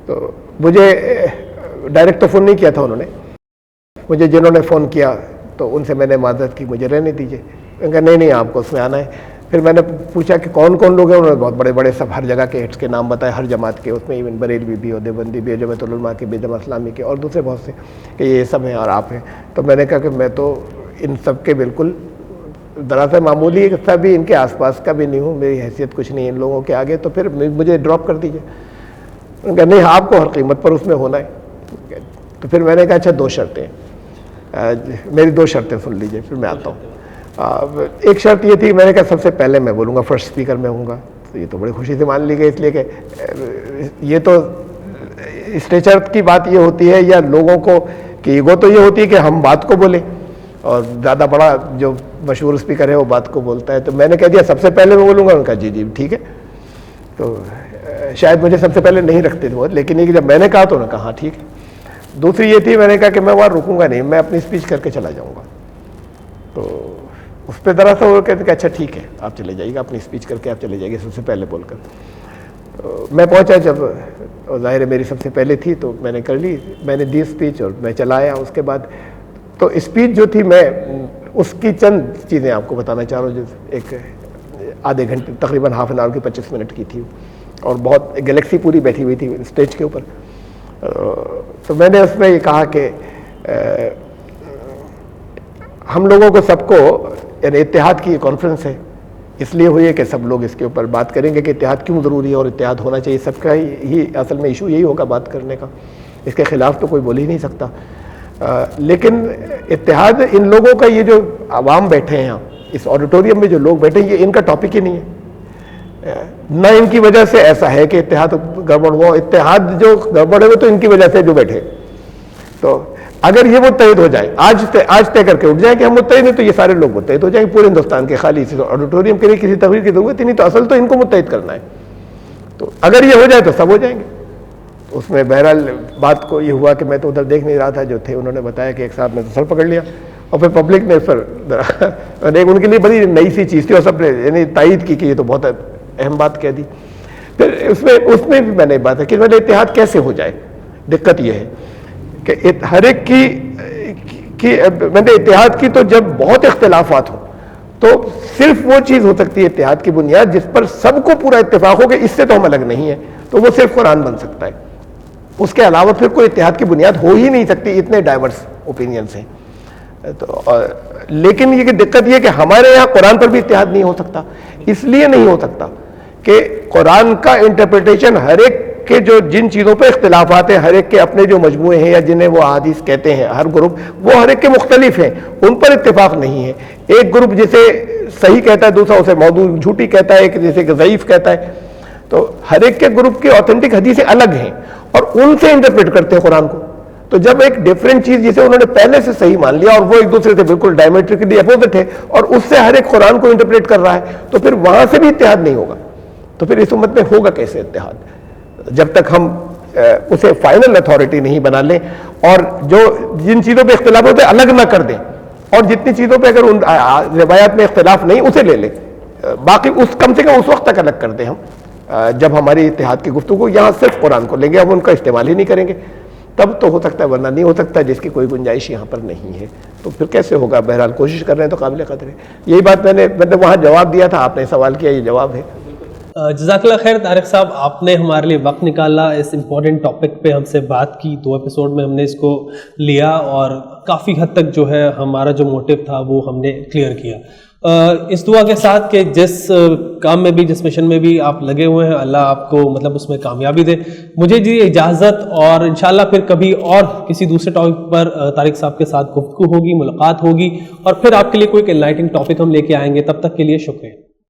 تو مجھے ڈائریکٹ تو فون نہیں کیا تھا انہوں نے، مجھے جنہوں نے فون کیا تو ان سے میں نے معذرت کی، مجھے رہنے دیجیے. میں نے کہا نہیں آپ کو اس میں آنا ہے. پھر میں نے پوچھا کہ کون کون لوگ ہیں، انہوں نے بہت بڑے بڑے سب ہر جگہ کے ہیڈس کے نام بتائے، ہر جماعت کے، اس میں ایون بریلوی بھی ہو، دیوبندی بھی، جماعت العلماء کے بھی، جماعت اسلامی کے، اور دوسرے بہت سے، کہ یہ سب ہیں اور آپ ہیں. تو میں نے کہا کہ میں تو ان سب کے بالکل دراصل معمولی حصہ بھی ان کے آس پاس کا بھی نہیں ہوں، میری حیثیت کچھ نہیں ان لوگوں کے آگے، تو پھر مجھے ڈراپ کر دیجیے. انہوں نے کہا نہیں آپ کو ہر قیمت پر اس میں ہونا ہے. تو پھر میں نے کہا اچھا 2 شرطیں، میری 2 شرطیں سن لیجیے پھر میں آتا ہوں. ایک شرط یہ تھی، میں نے کہا سب سے پہلے میں بولوں گا، فرسٹ اسپیکر میں ہوں گا. تو یہ تو بڑی خوشی سے مان لی گئی، اس لیے کہ یہ تو اسٹیچر کی بات یہ ہوتی ہے، یا لوگوں کو کہ ایگو تو یہ ہوتی ہے کہ ہم بات کو بولیں، اور زیادہ بڑا جو مشہور اسپیکر ہے وہ بات کو بولتا ہے. تو میں نے کہہ دیا سب سے پہلے میں بولوں گا. انہوں نے کہا جی ٹھیک ہے. تو شاید مجھے سب سے پہلے نہیں رکھتے تھے بہت، لیکن یہ جب میں نے کہا تو انہوں نے کہا ہاں ٹھیک ہے. دوسری یہ تھی، میں نے کہا کہ میں وہاں رکوں گا نہیں، میں اپنی اسپیچ کر کے چلا جاؤں گا. تو اس پہ ذرا سا وہ کہتے کہ اچھا ٹھیک ہے آپ چلے جائیے گا، اپنی اسپیچ کر کے آپ چلے جائیے گا سب سے پہلے بول کر. تو میں پہنچا، جب ظاہر ہے میری سب سے پہلے تھی تو میں نے کر لی، میں نے دی اسپیچ اور میں چلا آیا. اس کے بعد تو اسپیچ جو تھی، میں اس کی چند چیزیں آپ کو بتانا چاہ رہا ہوں. جو ایک آدھے گھنٹے تقریباً ہاف این آور کی 25 منٹ کی تھی، اور بہت گلیکسی پوری بیٹھی ہوئی تھی اسٹیج کے اوپر. تو میں نے اس میں یہ کہا کہ ہم لوگوں کو سب کو، یعنی اتحاد کی کانفرنس ہے، اس لیے ہوئی ہے کہ سب لوگ اس کے اوپر بات کریں گے کہ اتحاد کیوں ضروری ہے اور اتحاد ہونا چاہیے. سب کا ہی اصل میں ایشو یہی ہوگا بات کرنے کا، اس کے خلاف تو کوئی بول ہی نہیں سکتا. لیکن اتحاد ان لوگوں کا، یہ جو عوام بیٹھے ہیں اس آڈیٹوریم میں جو لوگ بیٹھے ہیں، یہ ان کا ٹاپک ہی نہیں ہے. نہ ان کی وجہ سے ایسا ہے کہ اتحاد گڑبڑ ہوا، اتحاد جو گڑبڑ ہے وہ تو ان کی وجہ سے جو بیٹھے. تو اگر یہ متحد ہو جائے، آج طے کر کے اٹھ جائیں کہ ہم متحد ہیں، تو یہ سارے لوگ متحد ہو جائیں گے پورے ہندوستان کے. خالی اسی آڈیٹوریم کے لیے کسی تقریر کی ضرورت ہی نہیں. تو اصل تو ان کو متحد کرنا ہے. تو اگر یہ ہو جائے تو سب ہو جائیں گے. اس میں بہرحال بات کو یہ ہوا کہ میں تو ادھر دیکھ نہیں رہا تھا، جو تھے انہوں نے بتایا کہ ایک صاحب نے تو سر پکڑ لیا، اور پھر پبلک نے پھر ان کے لیے بڑی نئی سی چیز تھی، اور سب نے یعنی تائید کی کہ یہ تو بہت اہم بات کہہ دی. پھر اس میں بھی میں نے بات ہے کہ اتحاد کیسے ہو جائے. دقت یہ ہے کہ ہر ایک کی میں نے اتحاد کی، تو جب بہت اختلافات ہوں تو صرف وہ چیز ہو سکتی ہے اتحاد کی بنیاد جس پر سب کو پورا اتفاق ہو کہ اس سے تو ہم الگ نہیں ہیں، تو وہ صرف قرآن بن سکتا ہے. اس کے علاوہ پھر کوئی اتحاد کی بنیاد ہو ہی نہیں سکتی، اتنے ڈائیورس اوپینینس ہیں. لیکن یہ کہ دقت یہ کہ ہمارے یہاں قرآن پر بھی اتحاد نہیں ہو سکتا. اس لیے نہیں ہو سکتا کہ قرآن کا انٹرپریٹیشن ہر ایک کے جو جن چیزوں پہ اختلافات ہیں، ہر ایک کے اپنے جو مجموعے ہیں یا جنہیں وہ احادیث کہتے ہیں، ہر گروپ وہ ہر ایک کے مختلف ہیں، ان پر اتفاق نہیں ہے. ایک گروپ جسے صحیح کہتا ہے، دوسرا اسے موضوع جھوٹی کہتا ہے، ایک جسے کہ ضعیف کہتا ہے. تو ہر ایک کے گروپ کی آتھینٹک حدیثیں الگ ہیں اور ان سے انٹرپریٹ کرتے ہیں قرآن کو. تو جب ایک ڈیفرنٹ چیز جسے انہوں نے پہلے سے صحیح مان لیا اور وہ ایک دوسرے سے بالکل ڈائمیٹرکلی اپوزٹ ہے اور اس سے ہر ایک قرآن کو انٹرپریٹ کر رہا ہے، تو پھر وہاں سے بھی اتحاد نہیں ہوگا. تو پھر اس امت میں ہوگا کیسے اتحاد؟ جب تک ہم اسے فائنل اتھارٹی نہیں بنا لیں اور جو جن چیزوں پہ اختلاف ہوتے ہیں الگ نہ کر دیں، اور جتنی چیزوں پہ اگر ان روایات میں اختلاف نہیں اسے لے لیں، باقی اس کم سے کم اس وقت تک الگ کر دیں ہم جب ہماری اتحاد کی گفتگو یہاں صرف قرآن کو لیں گے، ہم ان کا استعمال ہی نہیں کریں گے. تب تو ہو سکتا ہے، ورنہ نہیں ہو سکتا، جس کی کوئی گنجائش یہاں پر نہیں ہے. تو پھر کیسے ہوگا؟ بہرحال کوشش کر رہے ہیں تو قابل قدر ہے. یہی بات میں نے وہاں جواب دیا تھا، آپ نے سوال کیا، یہ جواب ہے. جزاک اللہ خیر طارق صاحب، آپ نے ہمارے لیے وقت نکالا، اس امپورٹنٹ ٹاپک پہ ہم سے بات کی. 2 ایپیسوڈ میں ہم نے اس کو لیا اور کافی حد تک جو ہے ہمارا جو موٹیو تھا وہ ہم نے کلیئر کیا. اس دعا کے ساتھ کہ جس کام میں بھی، جس مشن میں بھی آپ لگے ہوئے ہیں، اللہ آپ کو مطلب اس میں کامیابی دے. مجھے جی اجازت، اور انشاءاللہ پھر کبھی اور کسی دوسرے ٹاپک پر طارق صاحب کے ساتھ گفتگو ہوگی، ملاقات ہوگی، اور پھر آپ کے لیے کوئی انلائٹنگ ٹاپک ہم لے کے آئیں گے. تب تک کے لیے شکریہ.